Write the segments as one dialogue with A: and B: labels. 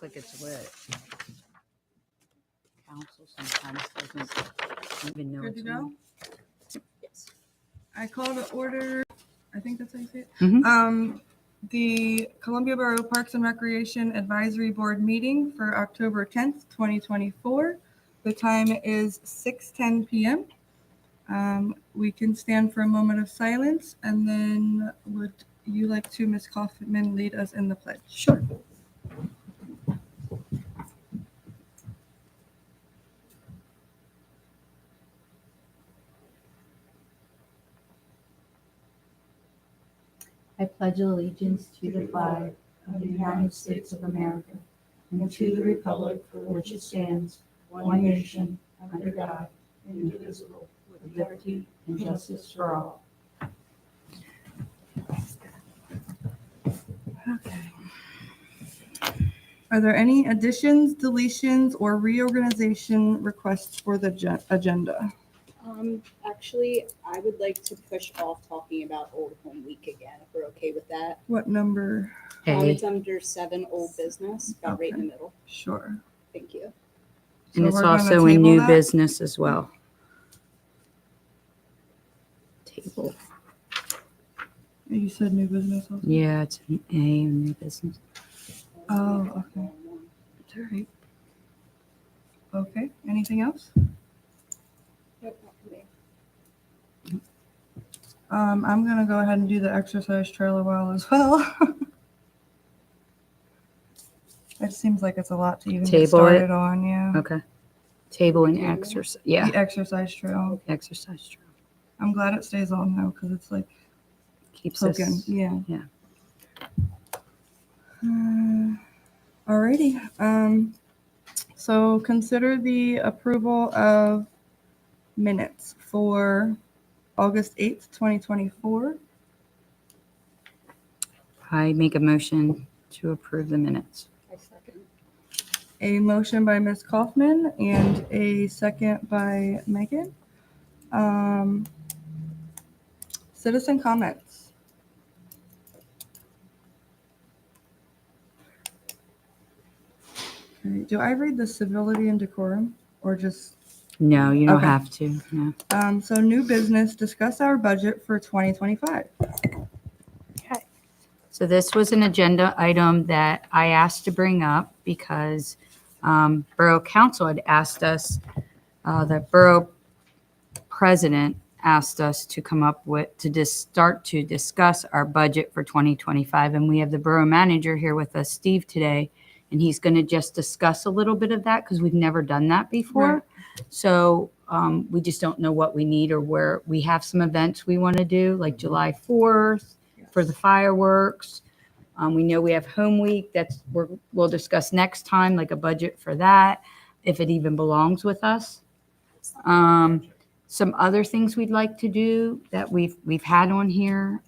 A: like it's lit. Council sometimes doesn't even know
B: Good
A: it's
B: to go?
A: on.
C: Yes.
B: I call to order, I think that's how you say it.
A: Mhm.
B: The Columbia Borough Parks and Recreation Advisory Board meeting for October 10th, 2024. The time is 6:10 p.m. We can stand for a moment of silence, and then would you like to, Ms. Kaufman, lead us in the pledge?
A: Sure.
D: I pledge allegiance to the flag of the United States of America and to the republic for which it stands, one nation, under God, indivisible, with liberty and justice for all.
B: Okay. Are there any additions, deletions, or reorganization requests for the agenda?
C: Actually, I would like to push off talking about Old Home Week again, if we're okay with that.
B: What number?
C: It's
A: A,
C: under 7 Old Business, about right in the middle.
B: Sure.
C: Thank you.
B: So
A: and it's
B: we're gonna
A: also in
B: table
A: new
B: that?
A: business as well. Table.
B: You said new business also?
A: Yeah, it's an A in new business.
B: Oh, okay.
A: It's all right.
B: Okay, anything else?
C: Nope, not for me.
B: I'm gonna go ahead and do the exercise trail a while as well. It seems like it's a lot to even get
A: Table
B: started
A: it?
B: on, yeah.
A: Okay. Table and
C: Table.
A: exercise. Yeah.
B: The exercise trail.
A: Exercise trail.
B: I'm glad it stays on though, because it's like
A: Keeps
B: poking,
A: us.
B: yeah.
A: Yeah.
B: Alrighty, so consider the approval of minutes for August 8th, 2024.
A: I make a motion to approve the minutes.
C: I second.
B: A motion by Ms. Kaufman and a second by Megan. Citizen comments. Okay, do I read the civility and decorum or just,
A: No, you don't
B: Okay.
A: have to. No.
B: so new business, discuss our budget for 2025.
A: So this was an agenda item that I asked to bring up because Borough Council had asked us, the Borough President asked us to come up with, to just start to discuss our budget for 2025. And we have the Borough Manager here with us, Steve, today, and he's going to just discuss a little bit of that because we've never done that before.
B: Right.
A: So we just don't know what we need or where. We have some events we want to do, like July 4th for the fireworks. We know we have Home Week. We'll discuss next time, like a budget for that, if it even belongs with us. Some other things we'd like to do that we've had on here.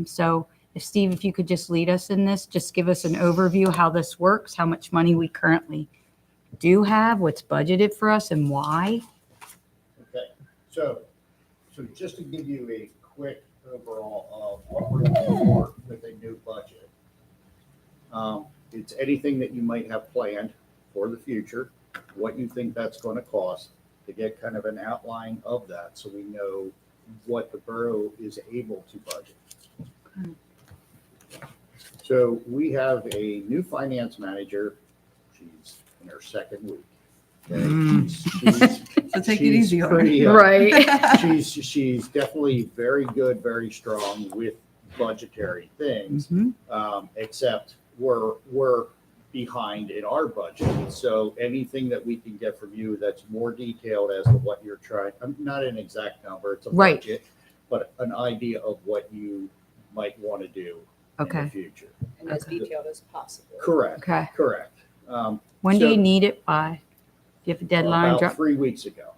A: So if Steve, if you could just lead us in this, just give us an overview how this works, how much money we currently do have, what's budgeted for us, and why.
E: Okay, so just to give you a quick overall of what we're looking for with a new budget. It's anything that you might have planned for the future, what you think that's going to cost, to get kind of an outline of that so we know what the borough is able to budget. So we have a new finance manager. She's in her second week. Okay?
B: So take it easy on her.
E: pretty,
A: Right.
E: she's definitely very good, very strong with budgetary things, except we're behind in our budget. So anything that we can get from you that's more detailed as to what you're trying, not an exact number, it's a
A: Right.
E: budget, but an idea of what you might want to do in
A: Okay.
E: the future.
C: And as
E: Okay.
C: detailed as possible.
E: Correct.
A: Okay.
E: Correct.
A: When do
E: So-
A: you need it by? Do you have a deadline?
E: About 3 weeks ago.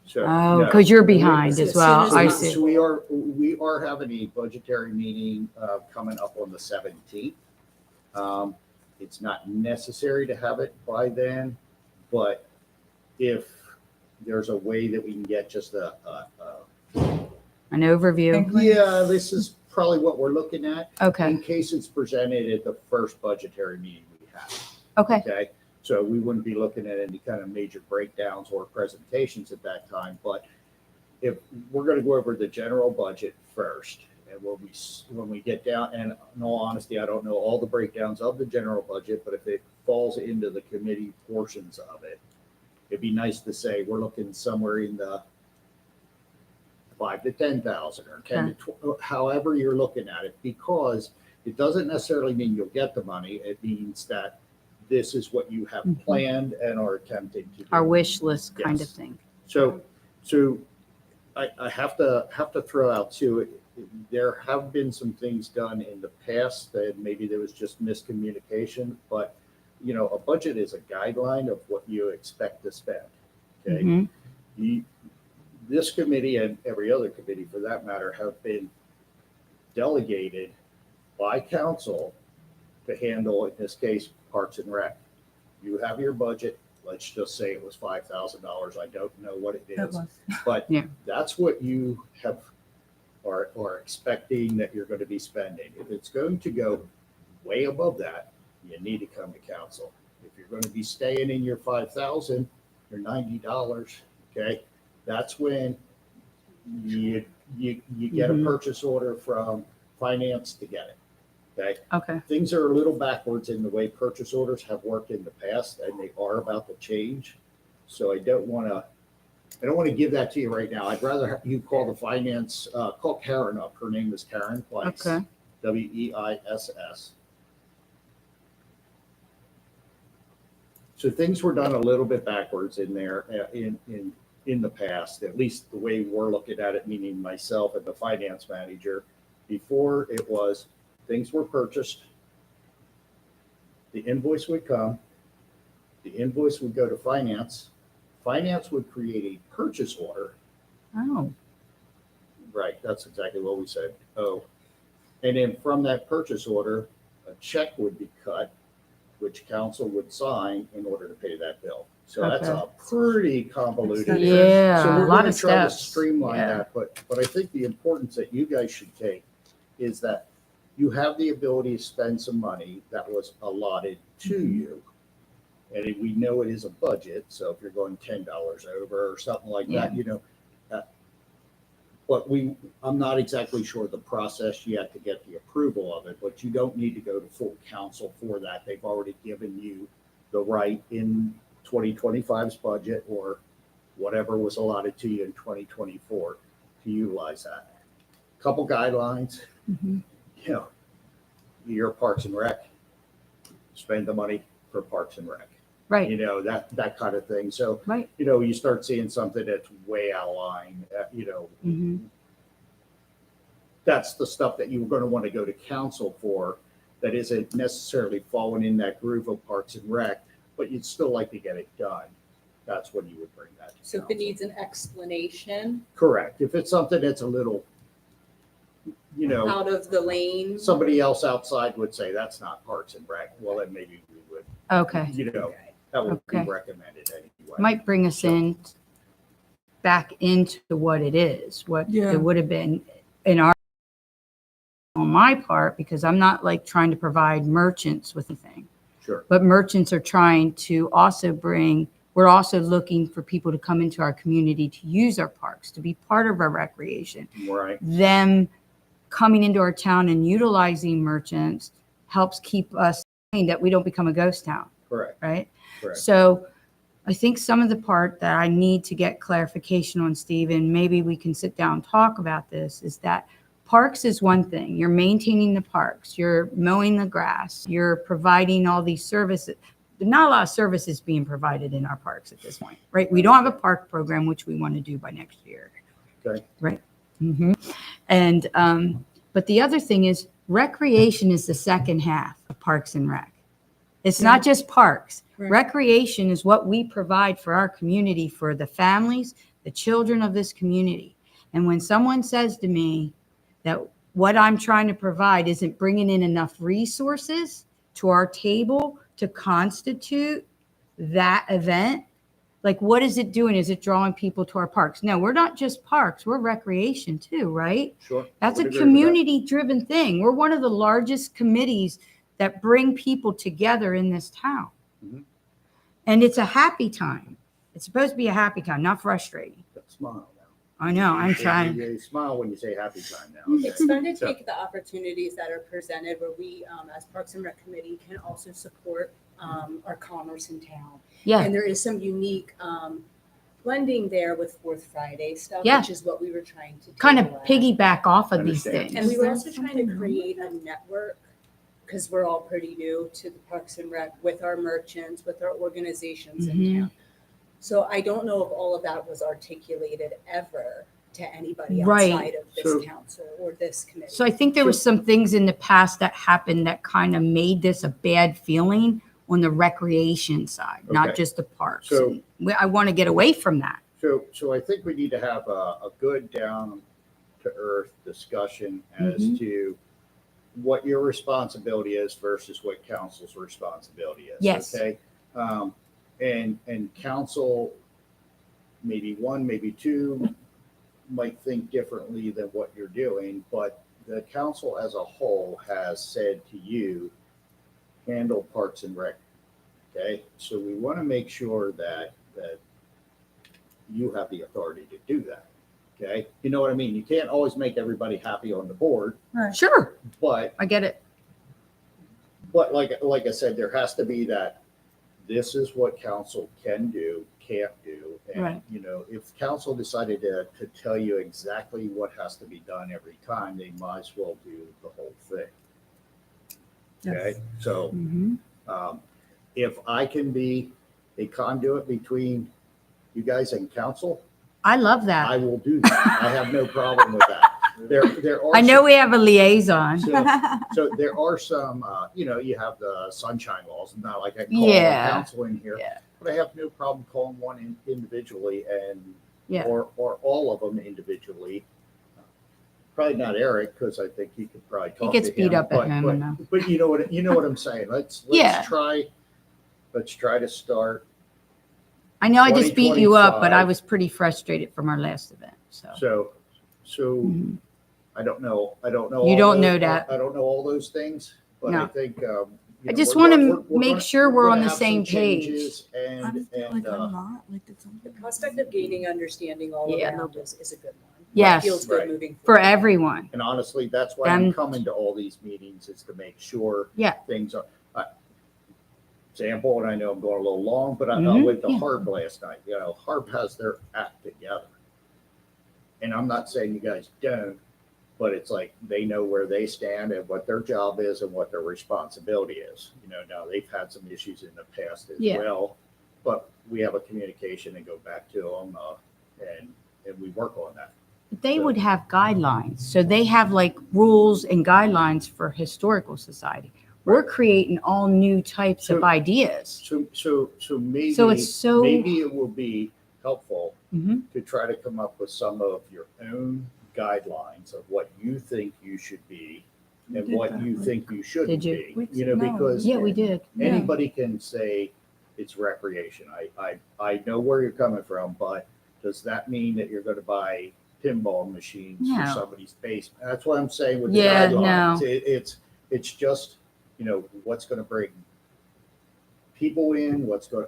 E: So,
A: Oh,
E: no.
A: because you're behind
C: As
A: as
C: soon
A: well.
C: as
A: I
C: possible.
A: see.
E: So we are having a budgetary meeting coming up on the 17th. It's not necessary to have it by then, but if there's a way that we can get just
A: An overview.
E: yeah, this is probably what we're looking at
A: Okay.
E: in case it's presented at the first budgetary meeting we have.
A: Okay.
E: Okay, so we wouldn't be looking at any kind of major breakdowns or presentations at that time, but if we're gonna go over the general budget first, and when we get down, and in all honesty, I don't know all the breakdowns of the general budget, but if it falls into the committee portions of it, it'd be nice to say, we're looking somewhere in the 5 to 10,000 or 10 to 12, however you're looking at it, because it doesn't necessarily mean you'll get the money. It means that this is what you have
A: Mhm.
E: planned and are attempting to do.
A: Our wish list kind of
E: Yes.
A: thing.
E: So I have to throw out too, there have been some things done in the past that maybe there was just miscommunication, but a budget is a guideline of what you expect to spend. Okay.
A: Mhm.
E: This committee and every other committee for that matter have been delegated by council to handle, in this case, Parks and Rec. You have your budget. Let's just say it was $5,000. I don't know what it
B: It
E: is,
B: was.
E: but
A: Yeah.
E: that's what you are expecting that you're going to be spending. If it's going to go way above that, you need to come to council. If you're going to be staying in your 5,000, your $90, okay, that's when you get a
A: Mhm.
E: purchase order from finance to get it. Okay,
A: Okay.
E: things are a little backwards in the way purchase orders have worked in the past, and they are about to change. So I don't want to give that to you right now. I'd rather you call the finance, call Karen up. Her name is Karen Weiss.
A: Okay.
E: WEISS. So things were done a little bit backwards in there in the past, at least the way we're looking at it, meaning myself and the finance manager. Before it was, things were purchased, the invoice would come, the invoice would go to finance, finance would create a purchase order.
A: Oh,
E: Right, that's exactly what we said. Oh, and then from that purchase order, a check would be cut, which council would sign in order to pay that bill. So that's
A: Okay.
E: a pretty convoluted.
B: That's
E: So
A: yeah, a
E: we're
A: lot
E: gonna
A: of
E: try to
A: steps.
E: streamline
A: Yeah.
E: that, but I think the importance that you guys should take is that you have the ability to spend some money that was allotted to
A: Mm-hmm.
E: you. And we know it is a budget, so if you're going $10 over or something like that, but I'm not exactly sure the process yet to get the approval of it, but you don't need to go to full council for that. They've already given you the right in 2025's budget or whatever was allotted to you in 2024 to utilize that. Couple guidelines,
A: Mhm.
E: Your Parks and Rec, spend the money for Parks and Rec.
A: Right.
E: That kind of thing. So,
A: Right.
E: you start seeing something that's way out of line,
A: Mhm.
E: that's the stuff that you're going to want to go to council for that isn't necessarily falling in that groove of Parks and Rec, but you'd still like to get it done. That's when you would bring that to
C: So if it
E: council.
C: needs an explanation
E: Correct. If it's something that's a little,
C: out of the lane.
E: somebody else outside would say, that's not Parks and Rec, well, then maybe we would,
A: Okay.
C: Okay.
E: that would be
A: Okay.
E: recommended anyway.
A: Might bring us in back into what it is, what
B: Yeah.
A: it would have been on my part, because I'm not like trying to provide merchants with anything,
E: Sure.
A: but merchants are trying to also we're also looking for people to come into our community to use our parks, to be part of our recreation.
E: Right.
A: Them coming into our town and utilizing merchants helps keep us that we don't become a ghost town,
E: Correct.
A: right?
E: Correct.
A: So I think some of the part that I need to get clarification on, Steve, and maybe we can sit down and talk about this, is that parks is one thing. You're maintaining the parks, you're mowing the grass, you're providing all these services. But not a lot of services being provided in our parks at this point, right? We don't have a park program, which we want to do by next year.
E: Okay.
A: Right. Mm-hmm. And, but the other thing is recreation is the second half of Parks and Rec. It's not just parks.
B: Right.
A: Recreation is what we provide for our community, for the families, the children of this community. And when someone says to me that what I'm trying to provide isn't bringing in enough resources to our table to constitute that event, like what is it doing? Is it drawing people to our parks? No, we're not just parks, we're recreation too, right?
E: Sure.
A: That's
E: I
A: a
E: would agree with that.
A: community driven thing. We're one of the largest committees that bring people together in this town. And it's a happy time. It's supposed to be a happy time, not frustrating.
E: Smile now.
A: I know, I'm trying.
E: You smile when you say happy time now. okay?
C: It's fun to
E: So-
C: take the opportunities that are presented where we, as Parks and Rec Committee, can also support our commerce in town.
A: Yeah,
C: And there is some unique blending there with Fourth Friday stuff,
A: Yeah.
C: which is what we were trying to do.
A: kind of piggyback off of these
E: Understand.
A: things.
C: And we
B: Is
C: were
B: there
C: also trying to
B: something
C: create a network, because we're all pretty new to the Parks and Rec, with our merchants, with our organizations in
A: Mhm.
C: town. So I don't know if all of that was articulated ever to anybody
A: Right.
C: outside of this
E: So-
C: council or this committee.
A: So I think there was some things in the past that happened that kind of made this a bad feeling on the recreation side, not
E: Okay.
A: just the parks.
E: So-
A: And I want to get away from that.
E: So I think we need to have a good down to earth discussion as
A: Mhm.
E: to what your responsibility is versus what council's responsibility is.
A: Yes.
E: Okay. And council, maybe one, maybe two, might think differently than what you're doing, but the council as a whole has said to you, handle Parks and Rec. Okay, so we want to make sure that you have the authority to do that. Okay, you know what I mean? You can't always make everybody happy on the board,
B: Right.
A: Sure,
E: but
A: I get it.
E: like I said, there has to be that. This is what council can do, can't do, and
A: Right.
E: you know, if council decided to tell you exactly what has to be done every time, they might as well do the whole thing. Okay, so
A: Mhm.
E: if I can be a conduit between you guys and council,
A: I love
E: I
A: that.
E: will do that. I have no problem with that. There are.
A: I know
E: some-
A: we have a liaison.
E: So there are some, you have the sunshine laws, not like I call
A: Yeah.
E: council in here.
A: Yeah.
E: But I have no problem calling one individually and,
A: Yeah.
E: or all of them individually. Probably not Eric, because I think he could probably talk to him.
A: gets beat up at
E: but-
A: home
E: but-
A: enough.
E: But you know what I'm saying? Let's
A: Yeah.
E: try to start.
A: I know I just beat you up, but I
E: 2025.
A: was pretty frustrated from our last event, so.
E: So
A: Mhm.
E: I don't know.
A: You
E: all
A: don't
E: those-
A: know that.
E: I don't know all those things, but I
A: No.
E: think.
A: I just want to make sure we're on the same page.
E: And,
B: I feel like
E: and,
B: I'm not, like, did
C: The
B: something.
C: prospect of gaining understanding all
A: Yeah.
C: around is a good one.
A: Yes.
C: Feels good
E: Right.
C: moving
A: For
C: forward.
A: everyone.
E: and honestly, that's why I'm
A: Them-
E: coming to all these meetings is to make sure.
A: Yeah.
E: Things are, example, and I know I'm going a little long, but I
A: Mhm.
E: went to
A: Yeah.
E: Harb last night. You know, Harb has their act together. And I'm not saying you guys don't, but it's like they know where they stand and what their job is and what their responsibility is. You know, now they've had some issues in the past as
A: Yeah.
E: well, but we have a communication and go back to them, and we work on that.
A: They would have guidelines. So they have like rules and guidelines for historical society. We're creating all new types of
E: So-
A: ideas.
E: So maybe,
A: So it's so-
E: maybe it will be helpful
A: Mhm.
E: to try to come up with some of your own guidelines of what you think you should be and
B: did
E: what
B: that,
E: you
B: like-
E: think you shouldn't
A: Did you?
E: be.
B: We-
E: You know,
B: no,
E: because
A: Yeah, we did.
B: Yeah.
E: anybody can say it's recreation. I know where you're coming from, but does that mean that you're going to buy pinball machines
A: No.
E: for somebody's basement? That's what I'm saying with the
A: Yeah,
E: guidelines.
A: no.
E: It's just, what's going to bring people in, what's going,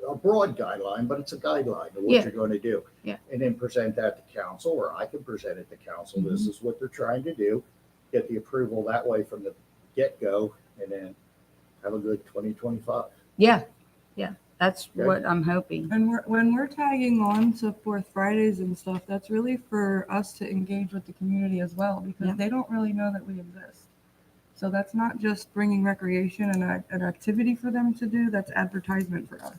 E: a broad guideline, but it's a guideline of what
A: Yeah.
E: you're going to do.
A: Yeah.
E: And then present that to council, or I can present it to council. This
A: Mm-hmm.
E: is what they're trying to do. Get the approval that way from the get-go, and then have a good 2025.
A: Yeah. Yeah. That's
E: Okay.
A: what I'm hoping.
B: And when we're tagging on to Fourth Fridays and stuff, that's really for us to engage with the community as well, because
A: Yeah.
B: they don't really know that we exist. So that's not just bringing recreation and an activity for them to do, that's advertisement for us.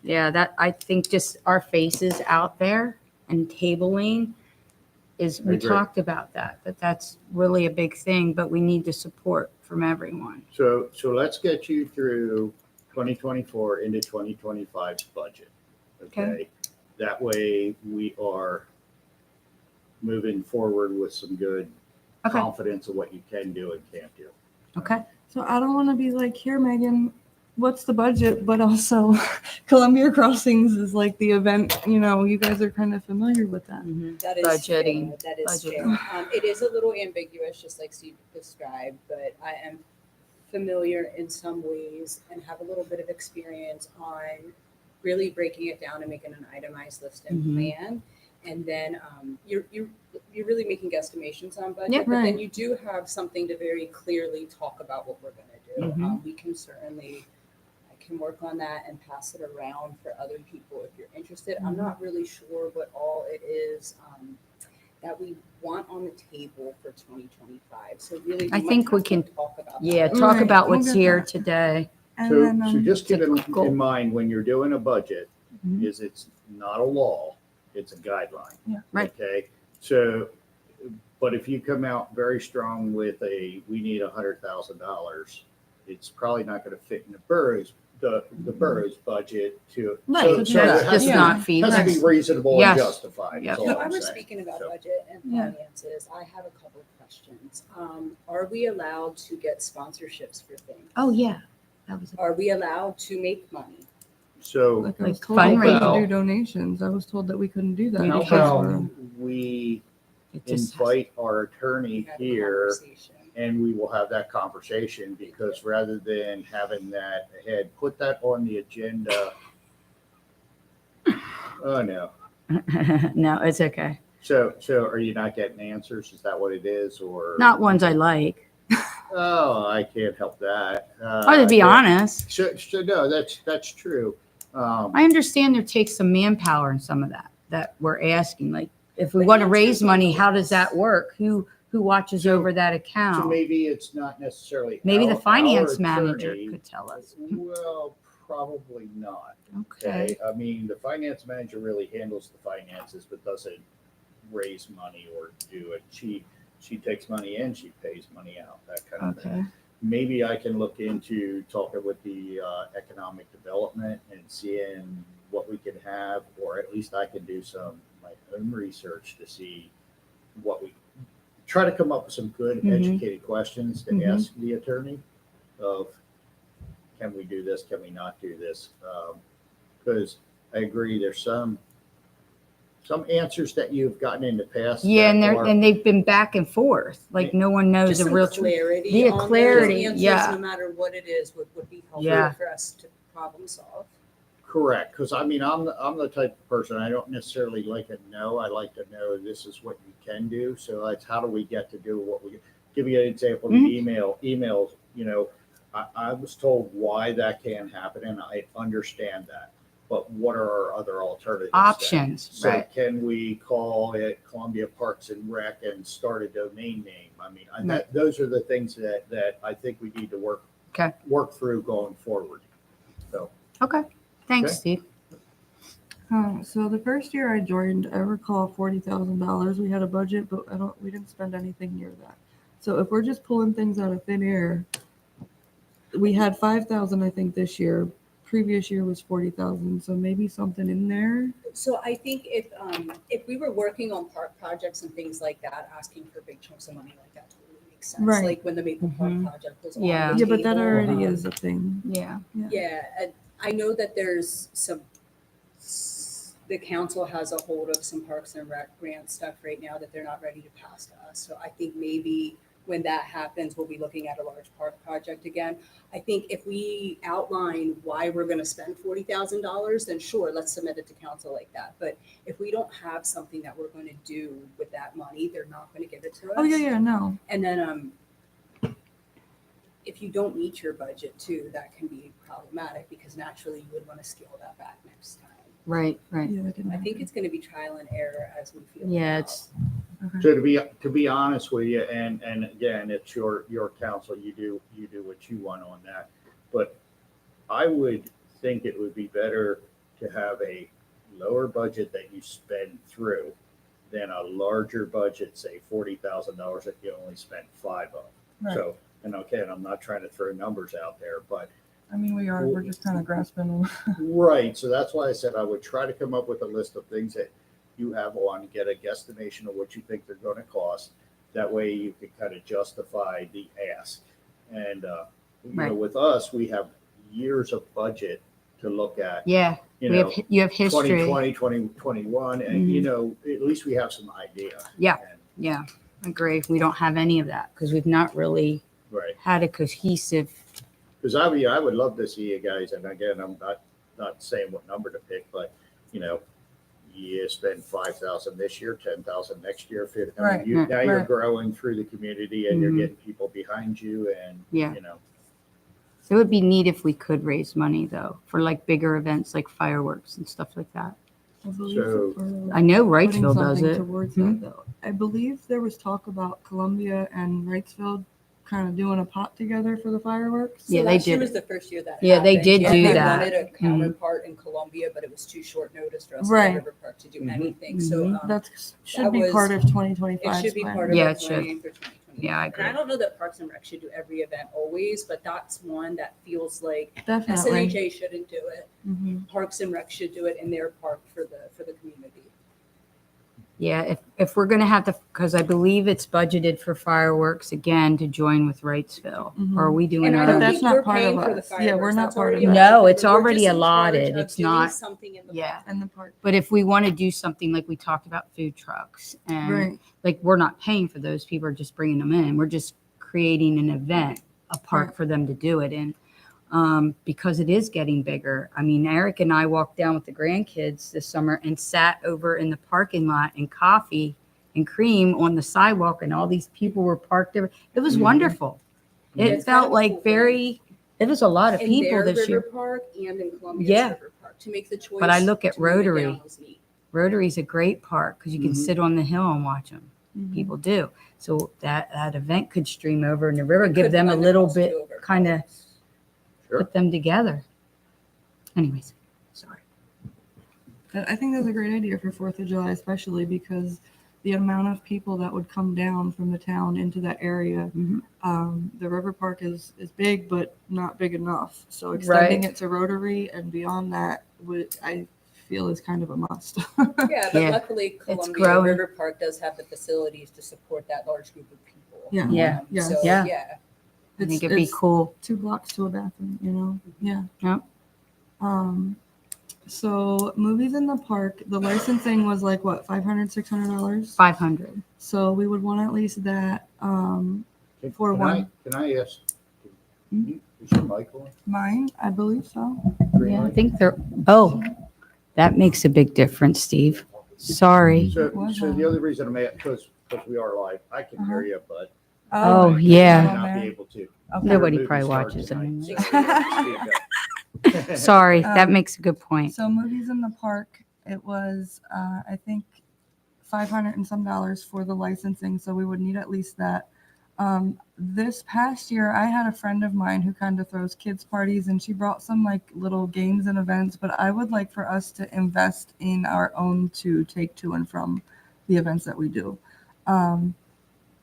A: Yeah, that I think just our faces out there and tabling is, we
E: agree.
A: talked about that's really a big thing, but we need the support from everyone.
E: So let's get you through 2024 into 2025's budget. Okay? That way we are moving forward with some good
A: Okay.
E: confidence of what you can do and can't do.
A: Okay.
B: So I don't want to be like, here, Megan, what's the budget? But also Columbia Crossings is like the event, you guys are kind of familiar with that.
A: Mhm.
C: That is
A: Budgeting.
C: fair. That is
A: Budgeting.
C: fair. It is a little ambiguous, just like Steve described, but I am familiar in some ways and have a little bit of experience on really breaking it down and making an itemized list and
A: Mhm.
C: plan. And then you're really making guesstimations on budget,
A: Yep.
C: but then
B: Right.
C: you do have something to very clearly talk about what we're going to do.
A: Mhm.
C: We can certainly, I can work on that and pass it around for other people if you're interested. I'm not really sure what all it is that we want on the table for 2025. So really,
A: I
C: might
A: think we
C: have to
A: can-
C: talk about
A: Yeah,
C: that.
A: talk
B: Right,
A: about
B: we'll
A: what's
B: get
A: here
B: that.
A: today.
B: And
E: So,
B: then,
E: so just keep
A: Typical.
E: in mind when you're doing a budget,
B: Mhm.
E: is it's not a law, it's a guideline.
B: Yeah.
A: Right.
E: Okay, so, but if you come out very strong with we need $100,000, it's probably not gonna fit in the borough's budget to.
A: Right,
E: so
A: it's
E: it has
A: just
E: to be-
A: not
E: Has to
A: feasible.
E: be reasonable and
A: Yes.
E: justified,
A: Yep.
E: is all
C: So I
E: I'm
C: was
E: saying.
C: speaking about
E: So-
C: budget and
B: Yeah.
C: finances. I have a couple of questions. Are we allowed to get sponsorships for things?
A: Oh, yeah. That was,
C: Are we allowed to make money?
E: So
B: like I was
A: Like
B: told we couldn't
A: fundraising.
B: do donations. I was told that we couldn't do that.
A: You
B: because
A: can't.
B: we're-
E: we
A: it just,
E: invite our
C: We
E: attorney
C: had a
E: here
C: conversation.
E: and we will have that conversation because rather than having that ahead, put that on the agenda. Oh, no.
A: no, it's okay.
E: So are you not getting answers? Is that what it is or?
A: Not ones I like.
E: Oh, I can't help that.
A: Oh, to be honest,
E: So no, that's true.
A: I understand there takes some manpower in some of that we're asking. Like, if we want to raise money, how does that work? Who watches
E: So-
A: over that
E: So
A: account?
E: maybe it's not necessarily.
A: Maybe the
E: our
A: finance manager
E: attorney.
A: could tell us.
E: Well, probably not.
A: Okay.
E: I mean, the finance manager really handles the finances, but doesn't raise money or do it. She takes money in, she pays money out, that kind of thing.
A: Okay.
E: Maybe I can look into talking with the economic development and seeing what we can have, or at least I can do my own research to see what we try to come up with some good
A: Mhm.
E: educated questions to
A: Mhm.
E: ask the attorney of, can we do this? Can we not do this? Because I agree, there's some answers that you've gotten in the past.
A: Yeah,
E: that are-
A: and they've been back and forth. Like, no one knows
C: Just
A: the
C: some
A: real truth.
C: clarity.
A: Yeah,
C: on those
A: clarity,
C: answers,
A: yeah.
C: No matter what it is, would be helpful
A: Yeah.
C: for us to problem solve.
E: Correct, because I mean, I'm the type of person, I don't necessarily like a no, I like to know this is what you can do. So that's how do we get to do what we, give you an example, the emails, I was told why that can happen and I understand that. But what are our other alternatives? then?
A: Options,
E: So
A: right.
E: can we call it Columbia Parks and Rec and start a domain name? I mean,
A: Right.
E: those are the things that I think we need to work through going forward. So.
A: Okay. Thanks,
E: Okay.
A: Steve.
B: So the first year I joined, I recall $40,000. We had a budget, but we didn't spend anything near that. So if we're just pulling things out of thin air, we had 5,000, I think, this year. Previous year was 40,000. So maybe something in there.
C: So I think if we were working on park projects and things like that, asking for big chunks of money like that totally makes sense.
B: Right.
C: Like when the Maple Park
A: Mhm.
C: project was on
A: Yeah.
C: the
B: Yeah, but that
C: table,
B: already is a thing.
A: Yeah.
C: Yeah, and I know that there's the council has a hold of some Parks and Rec grant stuff right now that they're not ready to pass to us. So I think maybe when that happens, we'll be looking at a large park project again. I think if we outline why we're gonna spend $40,000, then sure, let's submit it to council like that. But if we don't have something that we're gonna do with that money, they're not gonna give it to us.
B: Oh, yeah, no.
C: And then if you don't meet your budget too, that can be problematic because naturally you would want to scale that back next time.
A: Right. Right.
B: Yeah, that didn't
C: I think
B: happen.
C: it's going to be trial and error as we feel.
A: Yeah.
C: it
A: It's
B: Okay.
E: So to be honest with you, and again, it's your council, you do what you want on that. But I would think it would be better to have a lower budget that you spend through than a larger budget, say $40,000 that you only spent $5 of.
B: Right.
E: So, and okay, and I'm not trying to throw numbers out there, but
B: I mean, we're just kind of grasping.
E: right. So that's why I said I would try to come up with a list of things that you have on, get a guesstimation of what you think they're going to cost. That way you can kind of justify the ask. And,
A: Right.
E: with us, we have years of budget to look at,
A: yeah.
E: you
A: We
E: know,
A: have you have history.
E: 2020, 2021, and, at least we have some idea.
A: Yeah.
E: And-
A: Yeah. Agree. We don't have any of that because we've not really
E: right.
A: had a cohesive
E: Because I would love to see you guys, and again, I'm not saying what number to pick, but, you know, you spend 5,000 this year, 10,000 next year, 50. I mean,
B: Right.
E: now you're
B: Right.
E: growing through the community and you're
A: Mhm.
E: getting people behind you and,
A: Yeah.
E: you know.
A: It would be neat if we could raise money though, for like bigger events like fireworks and stuff like that.
B: I believe
E: So-
B: we're
A: I know
B: putting
A: Wrightsville does
B: something
A: it.
B: Towards
A: Hmm?
B: that, though. I believe there was talk about Columbia and Wrightsville kind of doing a pot together for the fireworks.
A: Yeah, they
C: last year
A: did
C: was
A: it.
C: the first year that
A: Yeah, they
C: happened.
A: did
C: And
B: do
C: they
B: that.
C: wanted a counterpart in Columbia, but it was too short notice for us
B: Right.
C: at River Park to do
E: Mhm.
C: anything. So
B: That should
C: that
B: be
C: was-
B: part of
C: it
B: 2025.
C: should be part of
A: Yeah,
C: our
A: it should.
C: planning for 2020.
A: Yeah, I
C: And
A: agree.
C: I don't know that Parks and Rec should do every event always, but that's one that feels like
B: Definitely.
C: SNHA shouldn't do it.
B: Mhm.
C: Parks and Rec should do it in their park for the community.
A: Yeah, if we're gonna have to, because I believe it's budgeted for fireworks again to join with Wrightsville.
B: Mhm.
A: Or are we doing
C: And I
A: our
B: But
C: don't
A: own?
B: that's
C: think
B: not
C: we're
B: part
C: paying
B: of
C: for the
B: us. Yeah, we're
C: fireworks.
B: not
C: That's
B: part of
C: already
B: it.
A: No,
C: budgeted.
A: it's
C: We're
A: already
C: just in
A: allotted.
C: charge of
A: It's
C: doing
A: not-
C: something in the
A: Yeah.
C: park.
B: And the park.
A: But if we want to do something like we talked about food trucks and
B: Right.
A: like we're not paying for those, people are just bringing them in. We're just creating an event, a park
B: Right.
A: for them to do it in. Because it is getting bigger. I mean, Eric and I walked down with the grandkids this summer and sat over in the parking lot and coffee and cream on the sidewalk, and all these people were parked there. It was
E: Mhm.
A: wonderful. It
C: It's kind
A: felt
C: of a
A: like
C: cool thing.
A: it was a lot of
C: In
A: people
C: their
A: this
C: River
A: year.
C: Park and in Columbia's
A: Yeah.
C: River Park to make the choice.
A: But I look at
C: to move it
A: Rotary.
C: down was neat.
A: Rotary's a great park because you can
E: Mhm.
A: sit on the hill and watch them.
B: Mhm.
A: People do. So that event could stream over in the river,
C: It
A: give
C: could
A: them a
C: blend
A: little
C: across
A: bit,
C: two over
A: kind of
C: parks.
E: Sure.
A: put them together. Anyways, sorry.
B: But I think that's a great idea for 4th of July, especially because the amount of people that would come down from the town into that area.
A: Mhm.
B: The river park is big, but not big enough. So extending it to Rotary and beyond that would, I feel, is kind of a must.
C: Yeah, but
A: Yeah.
C: luckily Columbia
A: growing.
C: River Park does have the facilities to support that large group of people.
B: Yeah.
A: Yeah.
B: Yeah.
C: So,
A: Yeah.
C: yeah.
A: I think it'd be
B: It's
A: cool.
B: 2 blocks to a bathroom, you know? Yeah.
A: Yep.
B: So movies in the park, the licensing was like what, $500, $600?
A: 500.
B: So we would want at least that. For one.
E: Can I ask, is your mic on?
B: Mine, I believe so.
E: Green
A: Yeah, I
E: light?
A: think they're, oh, that makes a big difference, Steve. Sorry.
E: So,
B: It was
E: so the
B: on.
E: other reason I'm at, because we are live, I can hear you, but.
A: Oh,
E: I may
A: yeah.
E: Not be able to.
B: Okay.
A: Nobody
E: Your
A: probably
E: movie
A: watches
E: starts
A: anymore.
E: tonight, so speak up.
A: Sorry, that
B: Um,
A: makes a good point.
B: So movies in the park, it was I think $500 and some for the licensing. So we would need at least that. This past year, I had a friend of mine who kind of throws kids parties, and she brought some like little games and events. But I would like for us to invest in our own to take to and from the events that we do.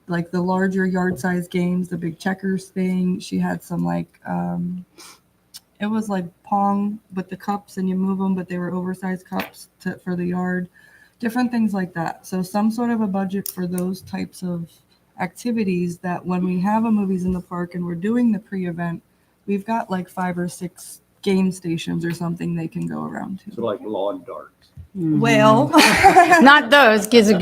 B: Like the larger yard size games, the big checkers thing. She had some like it was like Pong, but the cups and you move them, but they were oversized cups for the yard, different things like that. So some sort of a budget for those types of activities that when we have a movies in the park and we're doing the pre-event, we've got like 5 or 6 game stations or something they can go around to.
E: So like lawn darts.
B: Well,
A: Not those, gives a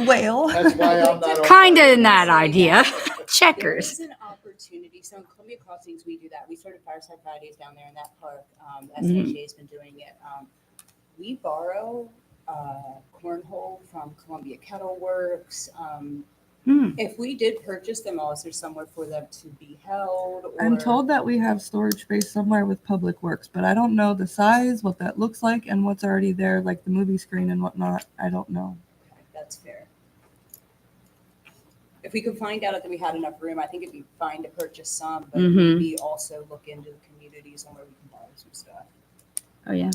B: well,
E: That's why I'm not. on-
A: kind of in that idea.
C: There
A: Checkers.
C: is an opportunity. So in Columbia Crossings, we do that. We started Fireside Fridays down there in that park.
A: Mhm.
C: SHA's been doing it. We borrow cornhole from Columbia Kettle Works.
A: Hmm.
C: If we did purchase them all, is there somewhere for them to be held?
B: I'm
C: or-
B: told that we have storage space somewhere with Public Works, but I don't know the size, what that looks like, and what's already there, like the movie screen and whatnot. I don't know.
C: Okay, that's fair. If we could find out that we had enough room, I think it'd be fine to purchase some, but
A: Mhm.
C: maybe also look into the communities on where we can borrow some stuff.
A: Oh, yeah.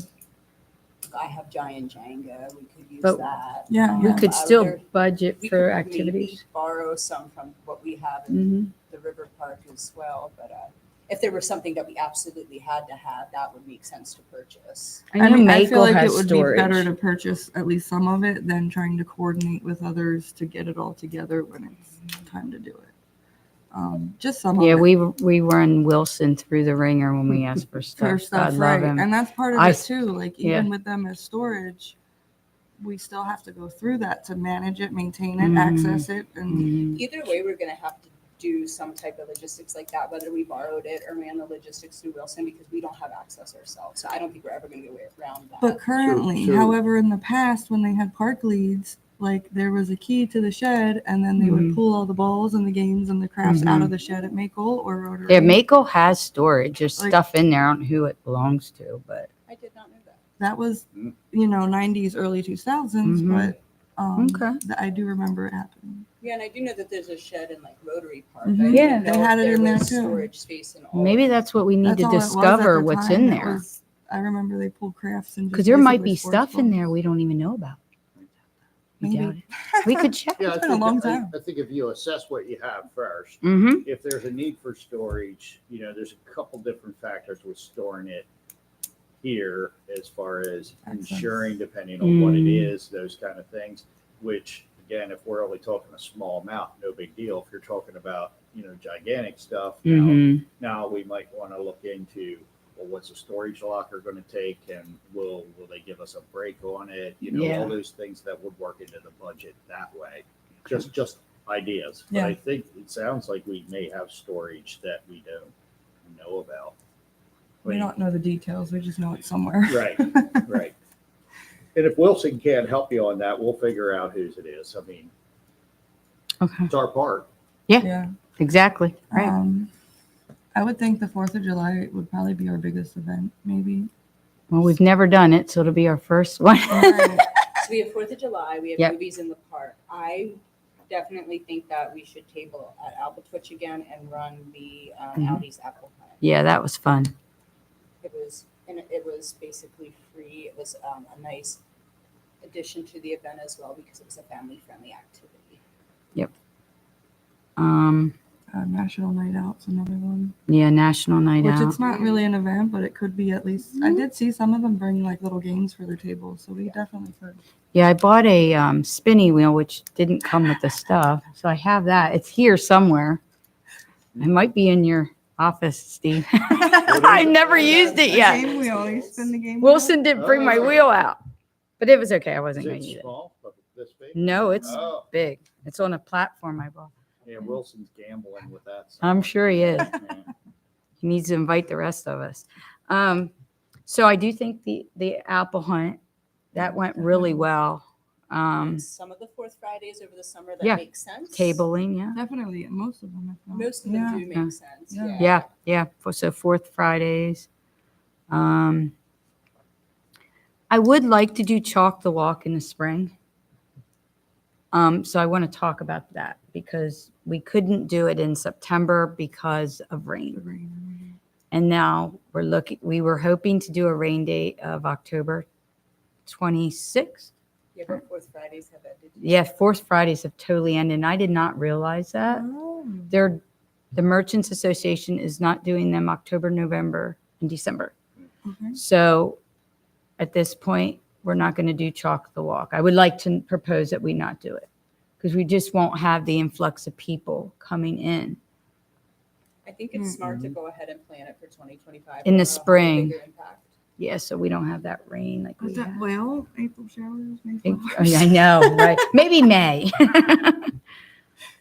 C: I have giant Jenga. We could use
A: But
C: that.
B: Yeah,
A: We
B: yeah.
A: could still budget
C: we
A: for
C: could
A: activities.
C: maybe borrow some from what we have in
A: Mhm.
C: the river park as well. But if there was something that we absolutely had to have, that would make sense to purchase.
A: I know
B: I feel
A: Makel
B: like it
A: has
B: would be better
A: storage.
B: to purchase at least some of it than trying to coordinate with others to get it all together when it's time to do it. Just some
A: Yeah,
B: of it
A: we run Wilson through the ringer when we ask for stuff.
B: for stuff,
A: God
B: right?
A: love him.
B: And that's part of
A: I
B: it
A: s-
B: too. Like
A: yeah.
B: even with them as storage, we still have to go through that to manage it, maintain it,
A: Mhm.
B: access it, and
A: Mhm.
C: Either way, we're going to have to do some type of logistics like that, whether we borrowed it or ran the logistics through Wilson, because we don't have access ourselves. So I don't think we're ever going to go around that.
B: But currently,
E: So-
B: however, in the past, when they had park leads, like there was a key to the shed, and then they would pull all the balls and the games and the crafts out of the shed at Maple or Rotary.
A: Yeah, Mako has storage. There's
B: Like-
A: stuff in there. I don't know who it belongs to, but
C: I did not know that.
B: That was,
E: Mm.
B: 90s, early 2000s,
A: Mhm.
B: but
A: Okay.
B: I do remember it happening.
C: Yeah, and I do know that there's a shed in like Rotary Park.
B: Mhm.
C: I didn't
A: Yeah.
C: know
B: They had
C: if
B: it in there
C: was
B: too.
C: Storage space and all.
A: maybe that's what we need
B: That's
A: to
B: all it was at
A: discover
B: the
A: what's
B: time.
A: in
B: It
A: there.
B: was- I remember they pulled crafts and just
A: Because there might
B: basically
A: be
B: sports
A: stuff in
B: balls.
A: there we don't even know about. I
B: Maybe.
A: doubt it. We could check.
E: Yeah, I
B: It's been a
E: think,
B: long time.
E: I think if you assess what you have first,
A: Mm-hmm.
E: if there's a need for storage, there's a couple different factors with storing it here as far as
B: Access.
E: insuring, depending on what it
A: Mm.
E: is, those kind of things, which again, if we're only talking a small amount, no big deal. If you're talking about, gigantic stuff,
A: Mm-hmm.
E: now we might want to look into, well, what's a storage locker going to take, and will they give us a break on it?
A: Yeah.
E: All those things that would work into the budget that way. Just ideas. But
B: Yeah.
E: I think it sounds like we may have storage that we don't know about.
B: We don't know the details. We just know it's somewhere.
E: Right, right. And if Wilson can't help you on that, we'll figure out whose it is. I mean,
A: Okay.
E: it's our park.
B: Yeah.
A: Exactly. Right.
B: I would think the 4th of July would probably be our biggest event, maybe.
A: Well, we've never done it, so it'll be our first one.
B: Right.
C: So we have 4th of July, we have
A: Yep.
C: movies in the park. I definitely think that we should table at Alba Twitch again and run the
A: Mhm.
C: Audi's Apple Hunt.
A: Yeah, that was fun.
C: It was basically free. It was a nice addition to the event as well, because it was a family-friendly activity.
B: National Night Out's another one.
A: Yeah, National Night
B: Which
A: Out.
B: it's not really an event, but it could be at least. I did see some of them bring like little games for their tables, so we definitely could.
A: Yeah, I bought a spinny wheel, which didn't come with the stuff. So I have that. It's here somewhere. It might be in your office, Steve. I've never used it
B: The
A: yet.
B: game wheel. You spin the game.
A: Wilson didn't bring my wheel out, but it was okay. I
E: Is
A: wasn't going
E: it
A: to use it.
E: small? This big?
A: No, it's
E: Oh,
A: big. It's on a platform I bought.
E: yeah, Wilson's gambling with that.
A: I'm sure he is.
E: Yeah.
A: He needs to invite the rest of us. So I do think the apple hunt, that went really well.
C: Some of the fourth Fridays over the summer that
A: Yeah.
C: make sense.
A: Tabling, yeah.
B: Definitely, most of them. If not.
C: Most of them
B: Yeah.
C: do make
A: Yeah.
C: sense.
B: Yeah.
A: Yeah, yeah. So fourth Fridays. I would like to do Chalk the Walk in the spring. So I want to talk about that because we couldn't do it in September because of
B: The
A: rain.
B: rain.
A: And now we were hoping to do a rain date of October 26th.
C: Yeah, but fourth Fridays have ended.
A: Yeah, fourth Fridays have totally ended. And I did not realize that.
B: Oh.
A: The Merchants Association is not doing them October, November, and December.
B: Okay.
A: So at this point, we're not going to do Chalk the Walk. I would like to propose that we not do it because we just won't have the influx of people coming in.
C: I think it's smart to go ahead and plan it for 2025.
A: In the
C: It'll have a
A: spring.
C: bigger impact.
A: Yeah, so we don't have that rain like we
B: Was that
A: have.
B: well? April showers, May
A: Oh,
B: flowers?
A: yeah, I know, right? Maybe May.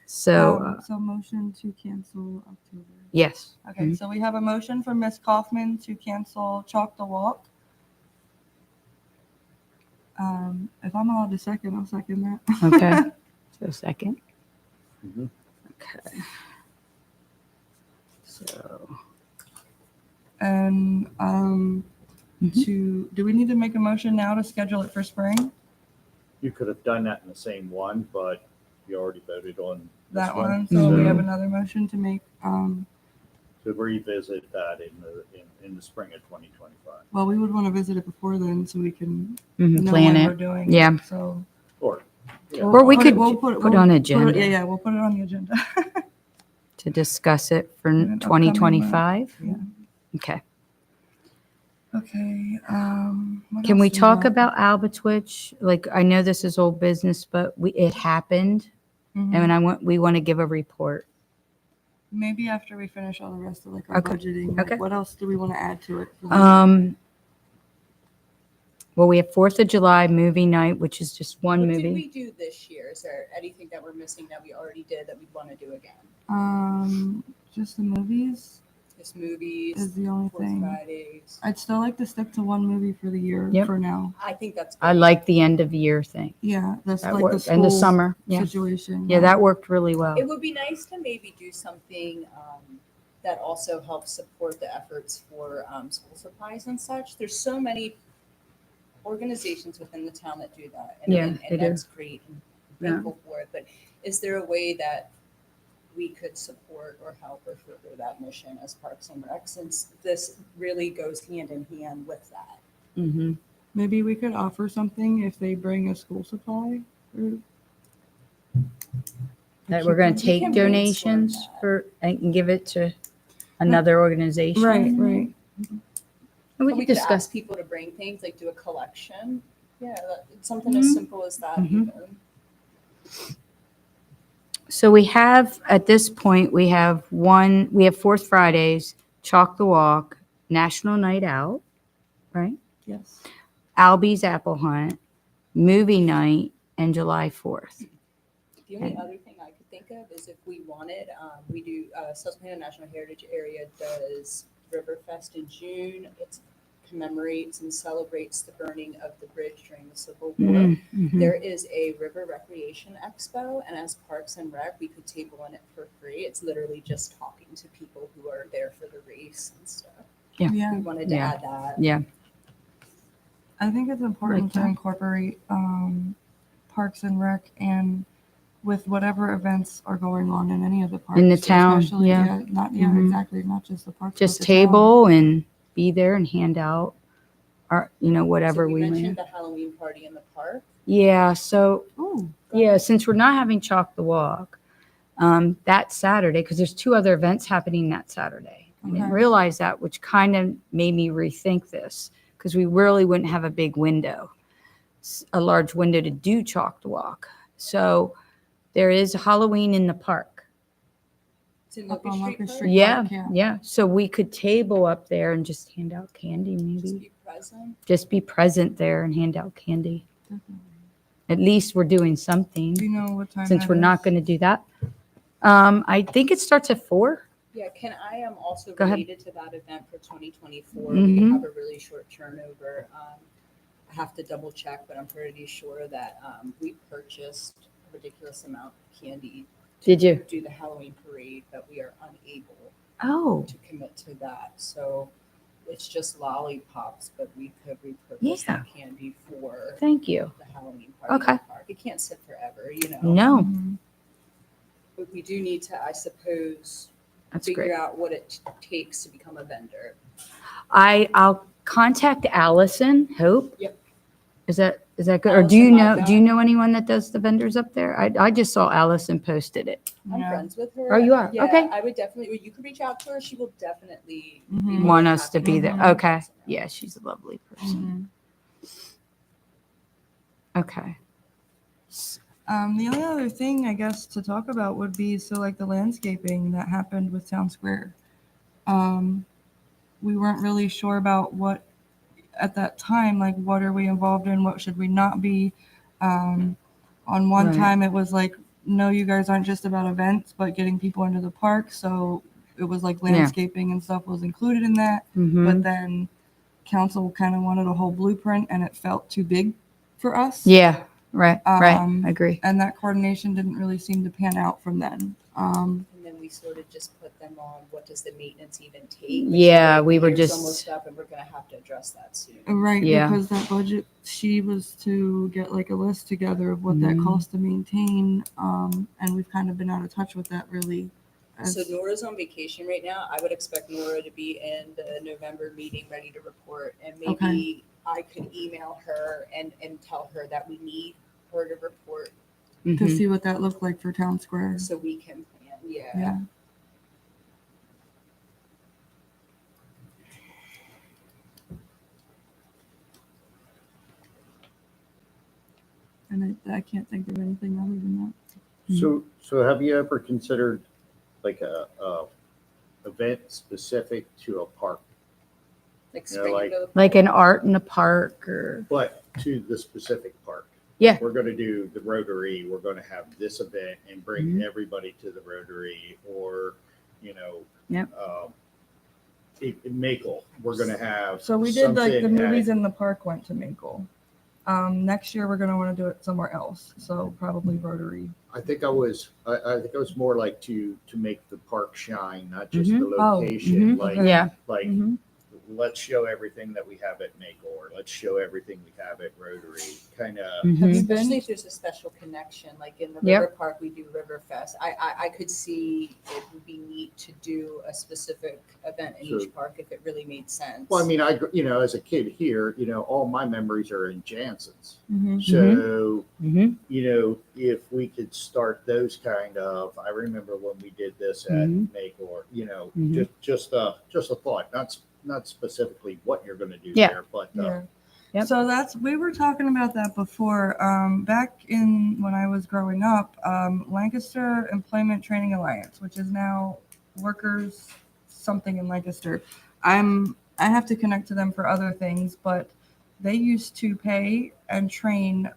A: So,
B: So motion to cancel October.
A: yes.
B: Okay,
A: Mhm.
B: so we have a motion from Ms. Kaufman to cancel Chalk the Walk. If I'm allowed to second, I'll second that.
A: Okay. So second.
E: Mhm.
A: Okay. So,
B: And
A: Mhm.
B: do we need to make a motion now to schedule it for spring?
E: You could have done that in the same one, but you already voted on this
B: That one. So we
A: Mhm.
B: have another motion to make.
E: To revisit that in the spring of 2025.
B: Well, we would want to visit it before then so we can
A: mhm,
B: know
A: plan
B: when we're
A: it.
B: doing
A: Yeah.
B: it. So
E: Or, yeah,
A: Or we
B: Put
A: could
B: it- we'll
A: put
B: we'll
A: on
B: put
A: agenda.
B: it- Yeah, we'll put it on the agenda.
A: To discuss it for
B: In an upcoming
A: 2025?
B: Yeah.
A: Okay.
B: Okay. What
A: Can
B: else
A: we
B: do
A: talk
B: want?
A: about Alba Twitch? Like, I know this is old business, but it happened
B: Mhm.
A: and we want to give a report.
B: Maybe after we finish all the rest of like our
A: Okay.
B: budgeting. like,
A: Okay.
B: What else do we want to add to it? for the-
A: Well, we have 4th of July movie night, which is just one
C: What did
A: movie.
C: we do this year? Is there anything that we're missing that we already did that we'd want to do again?
B: Just the movies
C: Just movies,
B: is the only
C: 4th
B: thing.
C: Fridays.
B: I'd still like to stick to one movie for the year
A: Yep.
B: for now.
C: I think that's.
A: I
C: great.
A: like the end of year thing.
B: Yeah, that's
A: That
B: like the
A: worked. And the
B: school
A: summer. Yeah.
B: situation.
A: Yeah, that worked really well.
C: It would be nice to maybe do something that also helps support the efforts for school supplies and such. There's so many organizations within the town that do that.
A: Yeah,
C: and
A: they do.
C: that's great and thankful for it. But is there a way that we could support or help or further that mission as Parks and Rec, since this really goes hand in hand with that?
A: Hmm.
B: Maybe we could offer something if they bring a school supply. Or
A: That we're going to
C: We
A: take
C: can brainstorm
A: donations
C: that.
A: for and give it to another organization.
B: Right, right.
A: And we
C: Or
A: could
C: could
A: discuss.
C: ask people to bring things, like do a collection. Yeah, it's something as
A: Mhm.
C: simple as that.
A: Mhm.
C: Even.
A: So we have, at this point, we have 4th Fridays, Chalk the Walk, National Night Out, right?
B: Yes.
A: Albie's Apple Hunt, Movie Night, and July 4th.
C: The only other thing I could think of is if we wanted, we do, Susquehanna National Heritage Area does Riverfest in June. It commemorates and celebrates the burning of the bridge during the Civil War.
A: Mhm.
C: There is a river recreation expo, and as Parks and Rec, we could table in it for free. It's literally just talking to people who are there for the race and stuff.
A: Yeah.
C: We
B: Yeah.
C: wanted to
A: Yeah.
C: add that.
A: Yeah.
B: I think it's important
A: Like
B: to
A: that.
B: incorporate Parks and Rec and with whatever events are going on in any of the parks.
A: In the town,
B: especially,
A: yeah.
B: Yeah,
A: Mhm.
B: exactly. Not just the parks.
A: Just
B: but the town.
A: table and be there and hand out our, whatever
C: So we
A: we
C: mentioned
A: win.
C: the Halloween party in the park.
A: Yeah. So
B: Ooh,
A: yeah, since we're not having Chalk the Walk, that Saturday, because there's 2 other events happening that Saturday. I didn't
B: Okay.
A: realize that, which kind of made me rethink this, because we really wouldn't have a big window, a large window to do Chalk the Walk. So there is Halloween in the park.
C: It's in
B: Up
C: Locust
B: on
C: Street
B: Locust
C: Park.
B: Street.
A: Yeah,
B: yeah.
A: yeah. So we could table up there and just hand out candy,
C: Just
A: maybe.
C: be present.
A: Just be present there and hand out candy.
B: Definitely.
A: At least we're doing something,
B: Do you know what time?
A: since
B: that
A: we're not
B: is?
A: going to do that. I think it starts at 4.
C: Yeah, can I am also
A: Go ahead.
C: related to that event for 2024. We
A: Mhm.
C: have a really short turnover. I have to double check, but I'm pretty sure that we purchased a ridiculous amount of candy
A: Did you?
C: to do the Halloween parade, but we are unable
A: Oh,
C: to commit to that. So it's just lollipops, but we could repurpose
A: Yeah.
C: that candy for
A: thank you.
C: the Halloween party in
A: Okay.
C: the park. It can't sit forever,
A: No,
B: Mhm.
C: But we do need to, I suppose,
A: that's
C: figure
A: great.
C: out what it takes to become a vendor.
A: I'll contact Allison Hope.
C: Yep.
A: Is that good? Or do you
C: Allison
A: know,
C: Mata.
A: do you know anyone that does the vendors up there? I just saw Allison posted it.
C: I'm
B: Yeah.
C: friends with her.
A: Oh, you are?
C: Yeah,
A: Okay.
C: I would definitely, you could reach out to her. She will definitely be
B: Mhm.
C: more
A: Want
C: than
A: us to
C: happy
A: be there.
C: come
A: Okay.
C: and
A: Yeah, she's a lovely person.
B: Mhm.
A: Okay.
B: The only other thing I guess to talk about would be like the landscaping that happened with Town Square. We weren't really sure about what at that time, like what are we involved in, what should we not be. On one
A: Right.
B: time it was like, no, you guys aren't just about events, but getting people into the park. So it was like
A: Yeah.
B: landscaping and stuff was included in that.
A: Mm-hmm.
B: But then council kind of wanted a whole blueprint and it felt too big for us.
A: Yeah, right, right.
B: Um,
A: I agree.
B: And that coordination didn't really seem to pan out from then.
C: And then we sort of just put them on, what does the maintenance even take? Like,
A: Yeah,
C: so
A: we were
C: the year's
A: just-
C: almost up, and we're gonna have to address that soon.
B: Right,
A: Yeah.
B: because that budget, she was to get like a list together of what that
A: Mhm.
B: costs to maintain. And we've kind of been out of touch with that really.
C: So
B: as-
C: Nora's on vacation right now. I would expect Nora to be in the November meeting, ready to report, and maybe
B: Okay.
C: I could email her and tell her that we need her to report
B: to
A: Mhm.
B: see what that looked like for Town Square.
C: so we can plan. Yeah.
B: Yeah. And I can't think of anything other than that.
E: So have you ever considered like a event specific to a park?
C: Like
E: You know,
C: spring
E: like-
C: into the
A: Like an art in the park or,
E: but to the specific park.
A: Yeah.
E: We're gonna do the Rotary, we're gonna have this event and bring
A: Mhm.
E: everybody to the Rotary, or, you know.
A: Yep.
E: In Maple, we're gonna have.
B: So we did like the
E: something at-
B: movies in the park went to Maple. Next year we're gonna want to do it somewhere else. So probably Rotary.
E: I think I was more like to make the park shine, not just the
B: Oh,
E: location,
A: mhm.
E: like,
A: yeah.
E: like,
B: Mhm.
E: let's show everything that we have at Maple, or let's show everything we have at Rotary, kind of.
B: Have
A: Mhm.
B: you
C: Especially
B: been?
C: if there's a special connection, like in the
A: Yep.
C: River Park, we do River Fest. I could see it would be neat to do a specific event in
E: So-
C: each park if it really made sense.
E: Well, I mean, as a kid here, all my memories are in Jansen's.
B: Mhm.
E: So,
A: Mhm.
E: if we could start those kind of, I remember when we did this at
A: Mhm.
E: Maple, or,
A: Mhm.
E: just a thought, not specifically what you're gonna do
A: Yeah.
E: there, but,
B: Yeah.
A: Yep.
B: So we were talking about that before. Back in when I was growing up, Lancaster Employment Training Alliance, which is now Workers something in Lancaster. I have to connect to them for other things, but they used to pay and train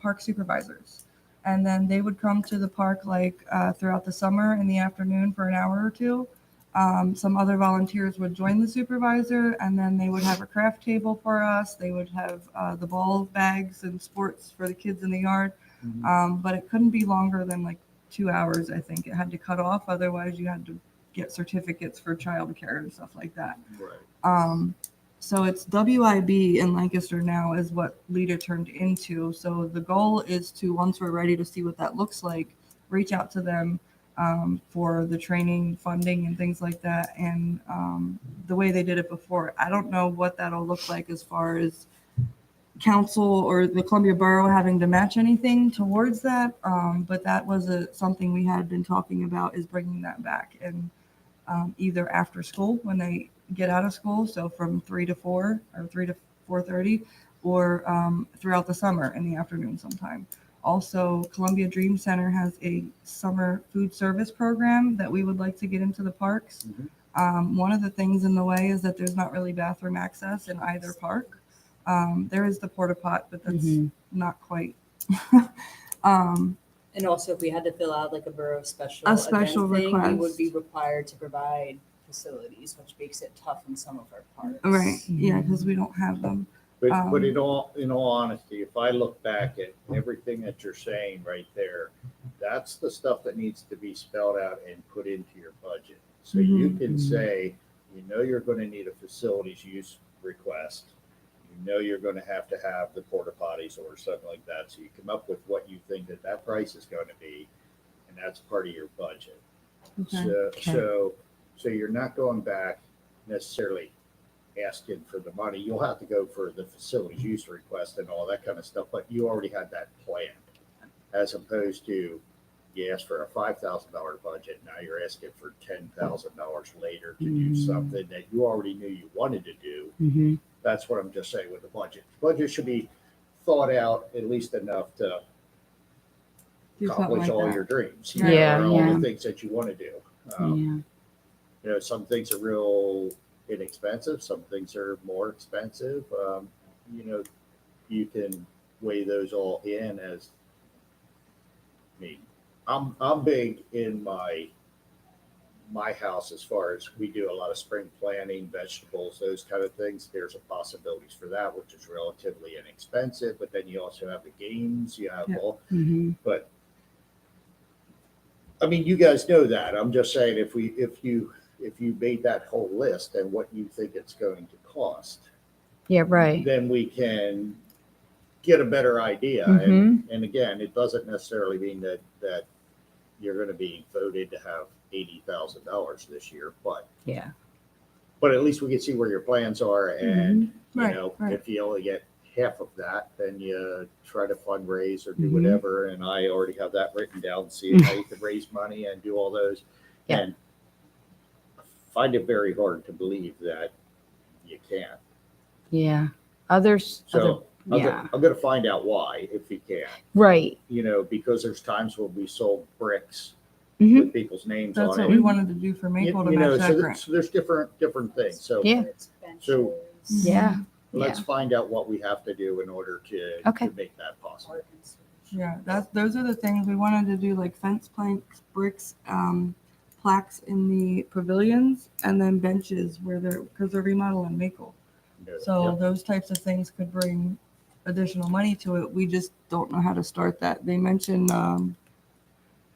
B: park supervisors. And then they would come to the park like throughout the summer in the afternoon for an hour or two. Some other volunteers would join the supervisor, and then they would have a craft table for us. They would have the ball bags and sports for the kids in the yard. But it couldn't be longer than like 2 hours, I think. It had to cut off. Otherwise, you had to get certificates for childcare and stuff like that.
E: right.
B: So it's WIB in Lancaster now is what LEADER turned into. So the goal is to, once we're ready to see what that looks like, reach out to them for the training funding and things like that. And the way they did it before, I don't know what that'll look like as far as council or the Columbia Borough having to match anything towards that. But that was something we had been talking about, is bringing that back, and either after school when they get out of school, so from 3 to 4 or 3 to 4:30, or throughout the summer in the afternoon sometime. Also, Columbia Dream Center has a summer food service program that we would like to get into the parks. One of the things in the way is that there's not really bathroom access in either park. There is the porta pot, but that's
A: Mhm.
B: not quite.
C: And also, if we had to fill out like a borough special
B: A special
C: event thing, we would
B: request.
C: be required to provide facilities, which makes it tough in some of our parks.
B: Right, yeah, because we don't have them.
E: But in all honesty, if I look back at everything that you're saying right there, that's the stuff that needs to be spelled out and put into your budget. So you can say, you're going to need a facilities use request. You're going to have the porta potties or something like that. So you come up with what you think that price is going to be, and that's part of your budget.
B: Okay.
E: So you're not going back necessarily asking for the money. You'll have to go for the facilities use request and all that kind of stuff, but you already had that planned, as opposed to you asked for a $5,000 budget. Now you're asking for $10,000 later to do something that you already knew you wanted to do.
A: Mhm.
E: That's what I'm just saying with the budget. Budget should be thought out at least enough to
B: Do something
E: accomplish
B: like
E: all
B: that.
E: your dreams.
A: Yeah,
E: or all
A: yeah.
E: the things that you want to do.
A: Yeah.
E: Some things are real inexpensive. Some things are more expensive. You can weigh those all in as me. I'm big in my house as far as we do a lot of spring planting, vegetables, those kind of things. There's a possibilities for that, which is relatively inexpensive. But then you also have the games. You have
B: Yeah.
E: all.
A: Mhm.
E: But I mean, you guys know that. I'm just saying, if you made that whole list and what you think it's going to cost,
A: Yeah, right.
E: then we can get a better idea.
A: Mhm.
E: And again, it doesn't necessarily mean that you're going to be voted to have $80,000 this year, but
A: Yeah.
E: at least we can see where your plans are. And
B: Right, right.
E: if you only get half of that, then you try to fundraise or do
A: Mhm.
E: whatever. And I already have that written down, see how you can raise money and do all those.
A: Yeah.
E: And I find it very hard to believe that you can't.
A: Yeah. Others.
E: So
A: yeah.
E: I'm going to find out why, if you can,
A: Right.
E: because there's times when we sold bricks
A: Mhm.
E: with people's names
B: That's
E: on
B: what
E: it.
B: we wanted to do for Maple to match that grant.
E: So there's different things. So
A: Yeah.
C: It's benches,
A: Yeah.
E: Let's find out what we have to do in order to
A: Okay.
E: make that possible.
B: Yeah, those are the things we wanted to do, like fence planks, bricks, plaques in the pavilions, and then benches where because they're remodeling Maple. So
E: Yep.
B: those types of things could bring additional money to it. We just don't know how to start that. They mentioned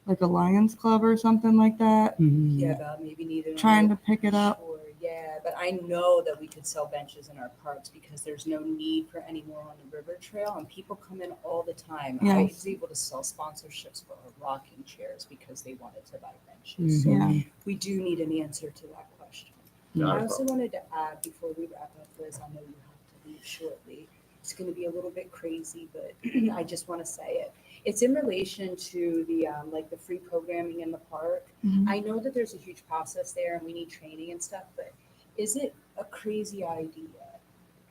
B: like a Lions Club or something like that,
C: Yeah, about maybe needing.
B: trying to pick it up.
C: Sure, yeah, but I know that we could sell benches in our parks because there's no need for any more on the river trail, and people come in all the time. I
B: Yes.
C: was able to sell sponsorships for our rocking chairs because they wanted to buy benches. So
B: Yeah.
C: we do need an answer to that question.
E: Not
C: I
E: a
C: also
E: problem.
C: wanted to add before we wrap up, Liz, I know you have to leave shortly. It's going to be a little bit crazy, but I just want to say it. It's in relation to the like the free programming in the park.
B: Mhm.
C: I know that there's a huge process there and we need training and stuff, but is it a crazy idea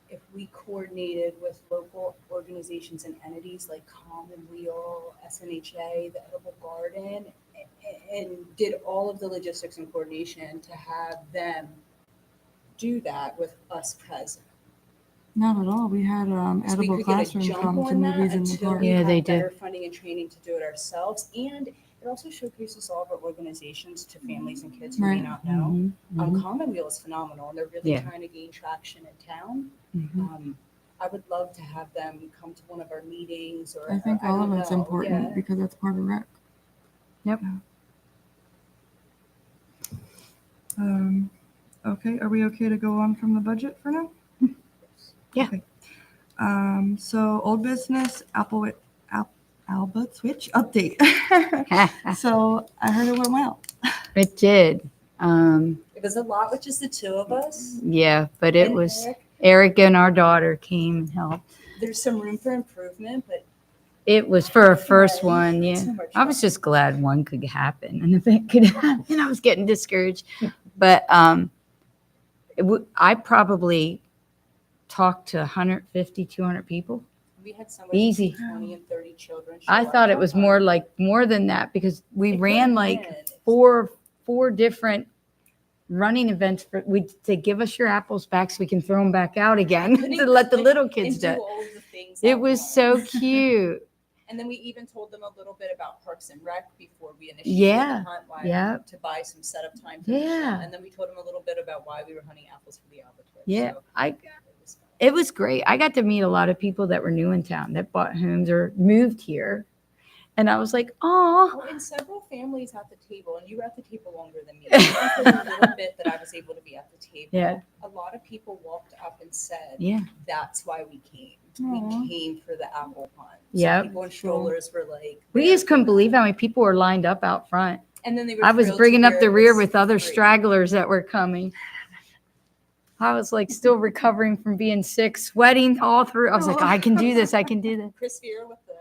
C: if we coordinated with local organizations and entities like Commonweal, SNHA, the Edible Garden, and did all of the logistics and coordination to have them do that with us present?
B: Not at all. We had
C: So we
B: edible
C: could get a
B: classrooms
C: jump
B: come to
C: on that
B: movies in the
C: until
B: park.
C: we
A: Yeah, they
C: have
A: did.
C: better funding and training to do it ourselves. And it also showcases all of our organizations to families and kids who may
B: Right.
C: not know.
A: Mhm, mhm.
C: Commonweal is phenomenal, and they're really
A: Yeah.
C: trying to gain traction in town.
A: Mhm.
C: I would love to have them come to one of our meetings, or
B: I think
C: or
B: all of
C: don't
B: it's
C: know.
B: important
C: Yeah.
B: because that's part of rec.
A: Yep.
B: Okay, are we okay to go on from the budget for now?
A: Yeah.
B: Okay. So old business, Alba Switch update. So I heard it went well.
A: It did.
C: It was a lot with just the two of us.
A: Yeah, but it
C: and
A: was
C: Eric.
A: Eric and our daughter came and helped.
C: There's some room for improvement, but
A: It was for a first
C: Try.
A: one, yeah.
C: Too much
A: I was
C: fun.
A: just glad one could happen, and if it could happen, I was getting discouraged. But I probably talked to 150, 200 people.
C: we had somewhere
A: Easy.
C: between 20 and 30 children. show
A: I
C: up
A: thought it
C: for
A: was
C: fun.
A: more than that because we
C: It
A: ran
C: could've
A: like
C: been.
A: four different running events to give us your apples back so we can throw them back out again
C: Couldn't
A: to let the
C: click
A: little kids
C: and
A: do.
C: do all of the things
A: It
C: at
A: was
C: once.
A: so cute.
C: And then we even told them a little bit about Parks and Rec before we initiated
A: Yeah,
C: the hunt, why
A: yeah.
C: to buy some setup time for the show.
A: Yeah.
C: And then we told them a little bit about why we were hunting apples for the albatross.
A: Yeah,
C: So
A: I it was great. I got to meet a lot of people that were new in town that bought homes or moved here. And I was like, oh,
C: Well, and several families at the table, and you were at the table longer than me. Even for the little bit that I was able to be at the table,
A: Yeah.
C: a lot of people walked up and said,
A: yeah.
C: that's why we came.
B: Aw.
C: We came for the apple hunt.
A: Yep.
C: Some people in strollers were like,
A: We just couldn't believe how many people were lined up out front.
C: and then they were
A: I was
C: thrilled to
A: bringing up
C: hear
A: the
C: it
A: rear
C: was
A: with other
C: free.
A: stragglers that were coming. I was like still recovering from being sick, sweating all through. I was like, I can do this. I can do this.
C: Chris Fear with the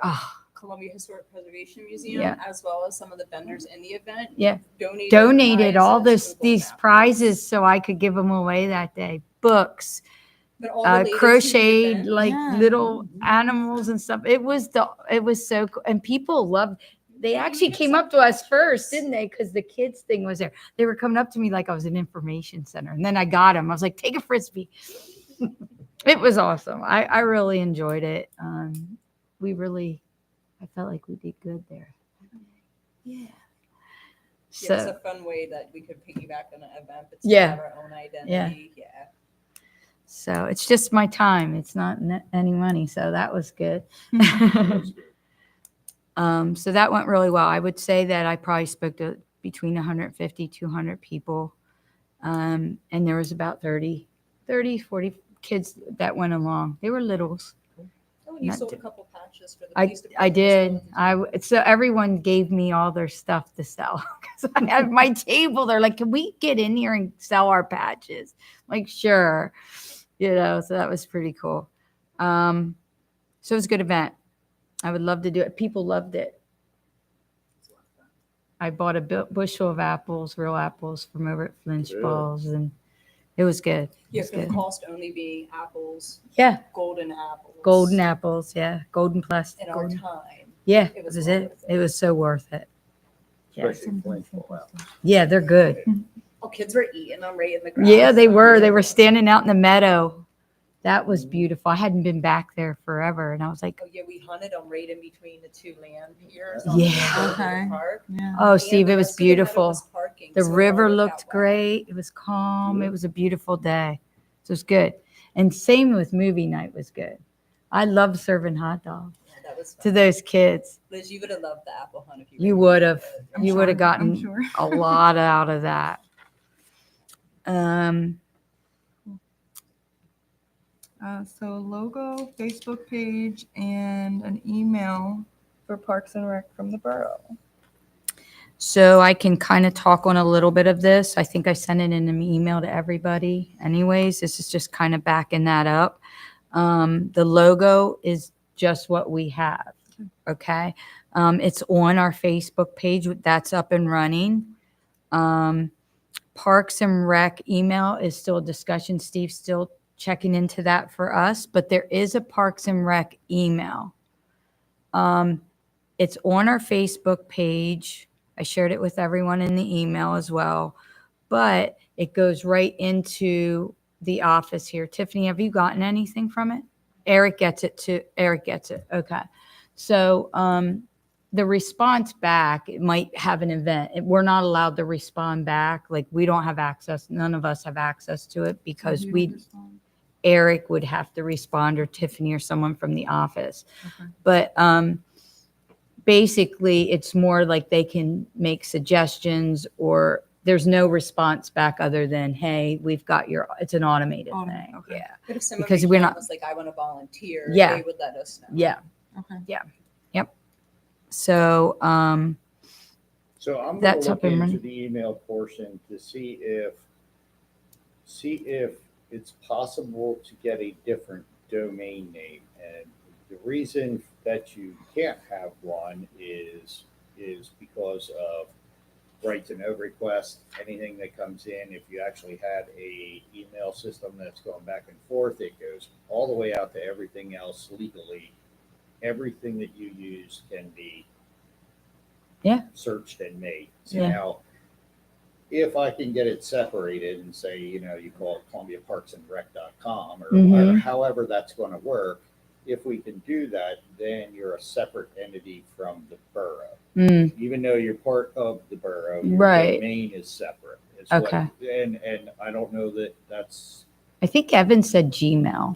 A: Oh,
C: Columbia Historic Preservation Museum,
A: Yeah.
C: as well as some of the vendors in the event,
A: yeah.
C: donated
A: Donated all
C: prizes to
A: these
C: Golden Apples.
A: prizes so I could give them away that day. Books,
C: But all related to the
A: crocheted
C: event.
A: like
B: Yeah.
A: little animals and stuff. It was so cool. And people loved. They actually came up to us first, didn't they? Because the kids thing was there. They were coming up to me like I was an information center, and then I got them. I was like, "Take a frisbee." It was awesome. I really enjoyed it. I felt like we did good there. Yeah.
C: Yeah, it's
A: So
C: a fun way that we could piggyback on an event, but still
A: Yeah.
C: have our own identity. Yeah.
A: so it's just my time. It's not any money, so that was good.
E: That's good.
A: So that went really well. I would say that I probably spoke to between 150, 200 people. And there was about 30, 40 kids that went along. They were littles.
C: Oh, and you
A: Not
C: sold
A: to-
C: a couple patches for the
A: I
C: police department.
A: did.
C: so-
A: So everyone gave me all their stuff to sell because I had my table. They're like, "Can we get in here and sell our patches?" I'm like, sure. So that was pretty cool. So it was a good event. I would love to do it. People loved it. I bought a bushel of apples, real apples from over at Flinch
E: Good.
A: Balls, and it was good.
C: Yeah,
A: It's
C: for the
A: good.
C: cost only being apples,
A: Yeah,
C: golden apples.
A: golden apples. Yeah, golden plastic.
C: In our
A: golden-
C: time.
A: Yeah,
C: It
A: it
C: was
A: was
C: well
A: it.
C: worth it.
A: It was so worth it. Yeah,
E: Especially Flintstone apples.
A: yeah, they're good.
C: Oh, kids were eating them right in the grass.
A: Yeah, they were. They were standing out in the meadow. That was beautiful. I hadn't been back there forever, and I was like,
F: Oh, yeah, we hunted them right in between the two land piers.
A: Yeah.
F: On the end of
B: Okay.
F: the park.
B: Yeah.
A: "Oh,
C: And
A: Steve,
C: the
A: it was
C: rest of the meadow
A: beautiful.
C: was parking,
A: The
C: so it all
A: river
C: worked
A: looked
C: out well.
A: great. It was calm. It was a beautiful day. So it was good. And same with movie night was good. I love serving hot dogs
F: Yeah, that was
A: to
F: fun.
A: those kids.
F: Liz, you would have loved the apple hunt if you.
A: You
F: were
A: would have.
F: there.
B: I'm
A: You
B: sure,
A: would have
B: I'm
A: gotten
B: sure.
A: a lot out of that.
B: So logo, Facebook page, and an email for Parks and Rec from the borough.
A: So I can kind of talk on a little bit of this. I think I sent it in an email to everybody anyways. This is just kind of backing that up. The logo is just what we have. Okay. It's on our Facebook page. That's up and running. Parks and Rec email is still a discussion. Steve's still checking into that for us, but there is a Parks and Rec email. It's on our Facebook page. I shared it with everyone in the email as well, but it goes right into the office here. Tiffany, have you gotten anything from it? Eric gets it too. Eric gets it. Okay. So, the response back, it might have an event. We're not allowed to respond back. Like we don't have access. None of us have access to it because Eric would have to respond, or Tiffany, or someone from the office.
B: Okay.
A: But, basically it's more like they can make suggestions, or there's no response back other than, hey, we've got your, it's an automated
B: Automated,
A: thing.
B: okay.
A: Yeah.
F: But if someone
A: Because
F: reached
A: we're
F: out
A: not-
F: and was like, I want to volunteer,
A: Yeah.
F: they would let us know.
A: Yeah.
B: Okay.
A: So,
E: So I'm gonna
A: That's
E: look
A: up and
E: into
A: running.
E: the email portion to see if it's possible to get a different domain name. And the reason that you can't have one is because of right to know request. Anything that comes in, if you actually had a email system that's going back and forth, it goes all the way out to everything else legally. Everything that you use can be searched and made. So
A: Yeah.
E: now, if I can get it separated and say, you call it ColumbiaParksandRec.com or
A: Mhm.
E: however that's going to work, if we can do that, then you're a separate entity from the borough. Even though you're part of the borough, your
A: Right.
E: domain is separate.
A: Okay.
E: And I don't know that that's
A: I think Evan said Gmail.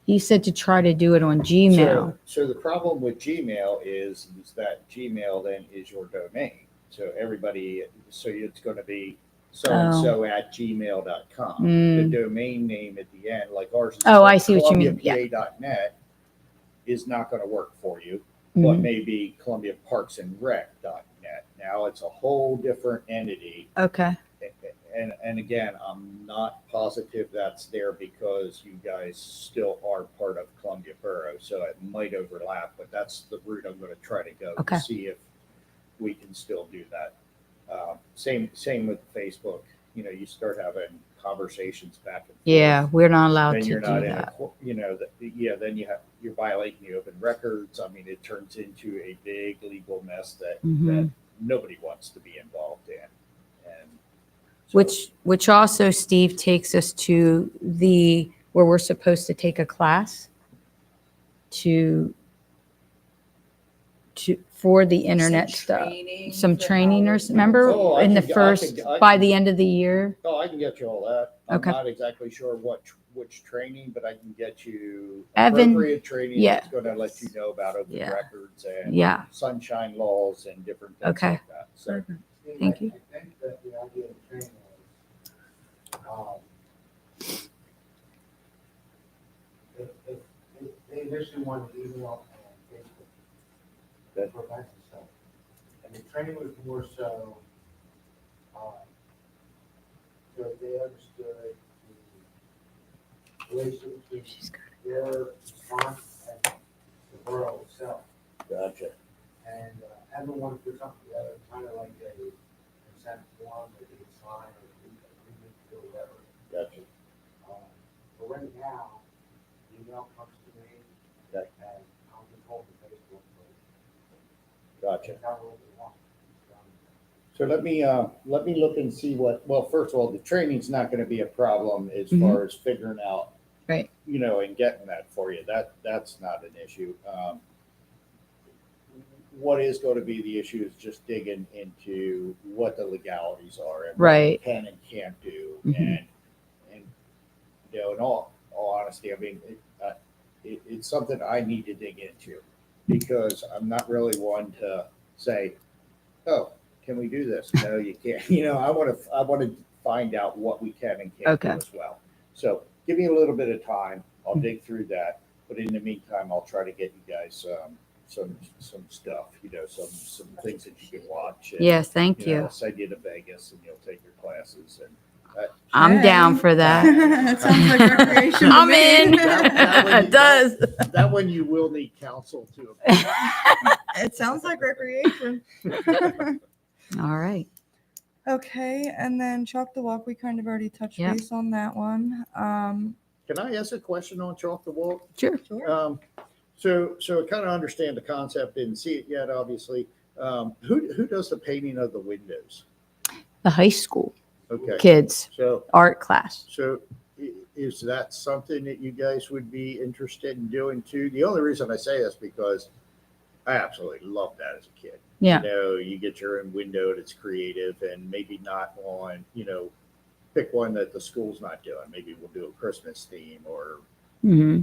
A: He said to try to do it on Gmail.
E: So the problem with Gmail is that Gmail then is your domain. So it's going to be so-and-so at gmail.com. The domain name at the end, like ours is
A: Oh, I see what you mean. Yeah.
E: ColumbiaPA.net, is not going to work for you,
A: Mhm.
E: but maybe ColumbiaParksandRec.net. Now it's a whole different entity.
A: Okay.
E: And again, I'm not positive that's there because you guys still are part of Columbia Borough, so it might overlap, but that's the route I'm going to try to go
A: Okay.
E: to see if we can still do that. Same with Facebook. You start having conversations back and forth.
A: Yeah, we're not allowed
E: Then
A: to
E: you're
A: do
E: not in
A: that.
E: then you're violating the open records. I mean, it turns into a big legal mess that
A: Mhm.
E: nobody wants to be involved in. And so-
A: Which also, Steve, takes us to where we're supposed to take a class for the internet stuff. Some trainers, remember
E: Oh, I
A: in the
E: can- I
A: first,
E: can- I
A: by
E: can-
A: the end of the year?
E: Oh, I can get you all that. I'm
A: Okay.
E: not exactly sure which training, but I can get you
A: Evan,
E: appropriate training
A: yeah.
E: that's going to let you know about open
A: Yeah.
E: records and
A: Yeah.
E: sunshine laws and different things
A: Okay.
E: like that. So
A: Thank you.
G: I think that the idea of training is, if they initially wanted email and Facebook
E: Good.
G: for events and stuff, and the training was more so, so they understood the relationship between their response and the borough itself.
E: gotcha.
G: And everyone put something together, kind of like a consent form that they could sign or agreement or whatever.
E: Gotcha.
G: But right now, the email comes to me
E: Okay.
G: and I'm controlling Facebook, but
E: Gotcha.
G: however they want.
E: So let me look and see well, first of all, the training's not gonna be a problem as
A: Mhm.
E: far as figuring out.
A: Right.
E: And getting that for you, that's not an issue. What is gonna be the issue is just digging into what the legalities are and what you
A: Right.
E: can and can't do.
A: Mhm.
E: And, in all honesty, I mean, it's something I need to dig into because I'm not really one to say, oh, can we do this? No, you can't. I want to find out what we can and can't do
A: Okay.
E: as well. So give me a little bit of time. I'll dig through that. But in the meantime, I'll try to get you guys some stuff, some things that you can watch. And,
A: Yeah, thank you.
E: I'll send you to Vegas and you'll take your classes. And
A: I'm
B: Hey.
A: down for that.
B: That sounds like recreation. to
A: I'm
B: me.
A: in.
E: That one you-
A: It does.
E: that one you will need counsel to.
B: It sounds like recreation.
A: All right.
B: Okay, and then Chalk the Walk, we kind of already touched
A: Yep.
B: base on that one.
E: Can I ask a question on Chalk the Walk?
A: Sure.
E: So I kind of understand the concept, didn't see it yet, obviously. Who does the painting of the windows?
A: The high school
E: Okay,
A: kids
E: so
A: art class.
E: is that something that you guys would be interested in doing too? The only reason I say this because I absolutely loved that as a kid.
A: Yeah.
E: You get your own window that's creative and maybe not on, pick one that the school's not doing. Maybe we'll do a Christmas theme or
A: Hmm.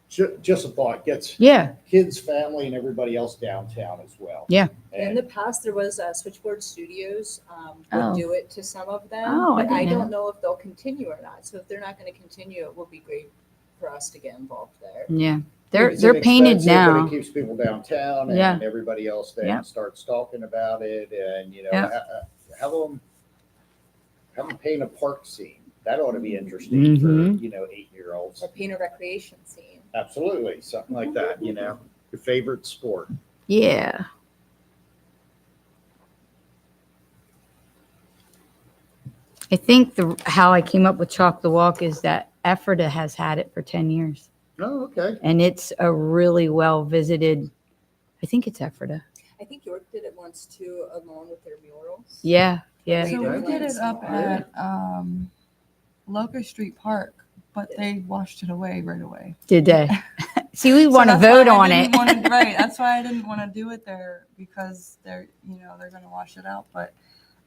E: just a thought gets
A: Yeah.
E: kids, family, and everybody else downtown as well.
A: Yeah.
C: In
E: And
C: the past, there was Switchboard Studios
A: Oh.
C: would do it to some of them.
A: Oh, I
C: but
A: didn't
C: I
A: know
C: don't know if they'll continue or not. So if they're not going to continue, it will be great for us to get involved there.
A: Yeah.
E: it's
A: They're painted
E: inexpensive, but
A: now.
E: It keeps people downtown and
A: Yeah.
E: everybody else then
A: Yeah.
E: starts talking about it and,
A: Yeah.
E: have them paint a park scene. That ought to be interesting
A: Mhm.
E: for, 8-year-olds.
C: Or paint a recreation scene.
E: Absolutely. Something like that, your favorite sport.
A: Yeah. I think how I came up with Chalk the Walk is that Ephrata has had it for 10 years.
E: Oh, okay.
A: And it's a really well visited, I think it's Ephrata.
C: I think York did it once too, along with their murals.
A: Yeah. Yeah.
B: So
E: Okay.
B: we did it up at Locust Street Park, but they washed it away right away.
A: Did they? See, we
B: So
A: want to
B: that's why
A: vote
B: I
A: on it.
B: didn't wanna- right, that's why I didn't want to do it there because they're going to wash it out. But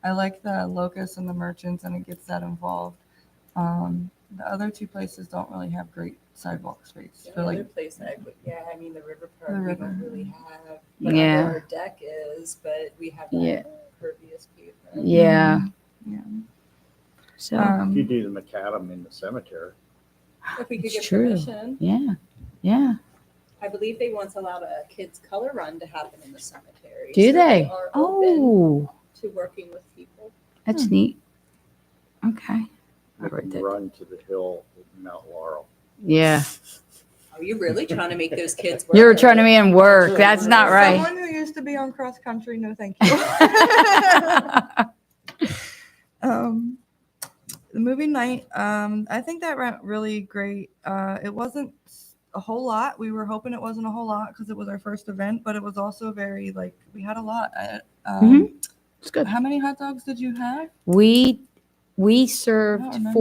B: I like the Locust and the Merchants, and it gets that involved. The other two places don't really have great sidewalk space.
C: The
B: They're
C: other
B: like,
C: place that I mean, the River Park,
B: The
C: we
B: river.
C: don't really have. But
A: Yeah.
C: Our deck is, but we have that
A: Yeah.
C: pervious paper.
A: Yeah.
B: yeah.
A: So,
E: You do the macadam in the cemetery.
C: If we could
A: It's
C: get
A: true.
C: permission.
A: yeah. Yeah.
C: I believe they once allowed a kids color run to happen in the cemetery.
A: Do
C: so
A: they?
C: are open
A: Oh,
C: to working with people.
A: that's neat. Okay.
E: You
A: I'll write
E: can
A: that.
E: run to the hill at Mount Laurel.
A: Yeah.
C: Are you really trying to make those kids work?
A: You're trying to make him work. That's not right.
B: Someone who used to be on cross country, no thank you. The movie night, I think that went really great. It wasn't a whole lot. We were hoping it wasn't a whole lot because it was our first event, but it was also very we had a lot.
A: It's good.
B: How many hot dogs did you have?
A: We
B: I
A: served
B: don't remember.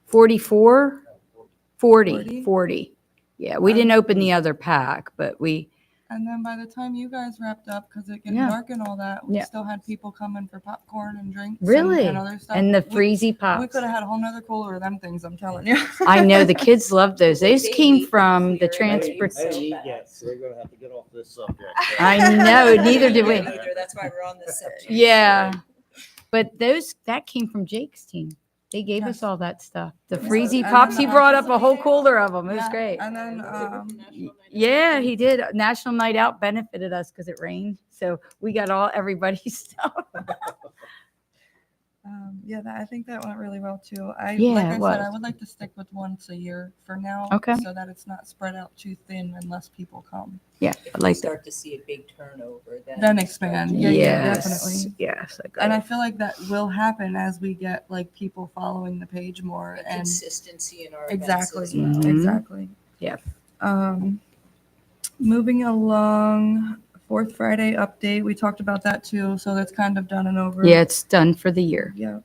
A: 44, 40.
B: 40?
A: 40. Yeah, we didn't open the other pack, but
B: And then by the time you guys wrapped up, because it gets
A: Yeah.
B: dark and all that, we
A: Yeah.
B: still had people coming for popcorn and drinks.
A: Really?
B: And other stuff.
A: and the
B: We-
A: freezy
B: We
A: pops.
B: could have had a whole nother cooler of them things, I'm telling you.
A: I know the kids love those. Those
C: They
A: came
C: need to
A: from the
C: clear it.
A: transport.
C: I didn't eat
E: yet, so we're gonna have to get off this subject.
A: I know, neither did we.
C: Neither. That's why we're on this subject.
A: Yeah. But that came from Jake's team. They gave us
B: Yes.
A: all that stuff. The
B: Yes.
A: freezy
B: And
A: pops,
B: then
A: he
B: the
A: brought up
B: opposite
A: a whole
B: day-
A: cooler of them. It was
B: Yeah,
A: great.
B: And then,
A: Yeah, he did. National Night Out benefited us because it rained. So we got everybody's stuff.
B: I think that went really well too.
A: Yeah,
B: Like
A: it
B: I said,
A: was.
B: I would like to stick with once a year for now.
A: Okay.
B: So that it's not spread out too thin unless people come.
A: Yeah,
C: If
A: I
C: we
A: like that.
C: start to see a big turnover,
B: Then expand. Yeah,
A: Yes.
B: definitely.
A: Yes. I got
B: And I
A: it.
B: feel like that will happen as we get people following the page more
C: And
B: and
C: consistency in our
B: exactly,
C: events as well.
A: Mhm.
B: exactly.
A: Yeah.
B: Moving along, Fourth Friday update, we talked about that too, so that's kind of done and over.
A: Yeah, it's done for the year.
B: Yeah.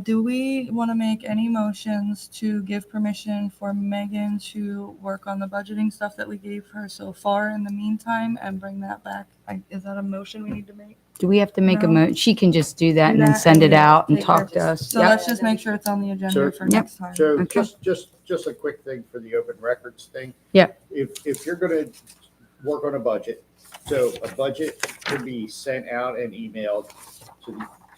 B: Do we want to make any motions to give permission for Megan to work on the budgeting stuff that we gave her so far in the meantime and bring that back? Is that a motion we need to make?
A: Do we have to make a
B: No.
A: she can just do that
B: Do
A: and then
B: that
A: send
B: and
A: it out and
B: take care
A: talk
B: of
A: to us.
B: So
A: Yep.
B: let's just make sure it's on the agenda
E: Sure.
B: for
A: Yep.
B: next time.
E: So
A: Okay.
E: just a quick thing for the open records thing.
A: Yeah.
E: If you're gonna work on a budget, so a budget can be sent out and emailed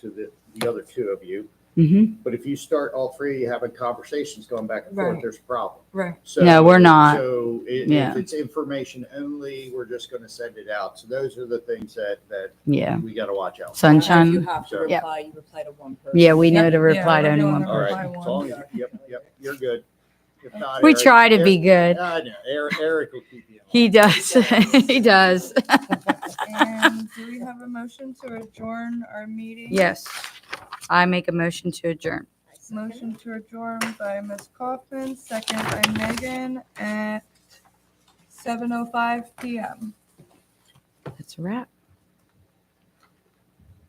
E: to the other two of you.
A: Mm-hmm.
E: But if you start all three of you having conversations going back and forth,
B: Right.
E: there's a problem.
B: Right.
E: So,
A: No, we're not.
E: So
A: Yeah.
E: if it's information only, we're just gonna send it out. So those are the things that
A: Yeah.
E: we gotta watch out. for.
F: If you
A: Sunshine.
F: have to
E: Sure.
A: Yeah.
F: reply, you reply to one person.
A: Yeah, we know
B: Yep.
A: to reply
B: Yeah,
A: to
B: we're
A: only
B: doing
A: one
B: the
E: All
A: person.
E: right,
B: reply
E: as long
B: one.
E: as, yep, you're good. If not,
A: We
E: Eric-
A: try to
E: Eric-
A: be good.
E: I know, Eric will keep you.
A: He does. He does.
B: And do we have a motion to adjourn our meeting?
A: Yes. I make a motion to adjourn.
B: Motion to adjourn by Ms. Kaufman, second by Megan at 7:05 PM.
A: That's a wrap.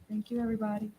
B: Thank you, everybody.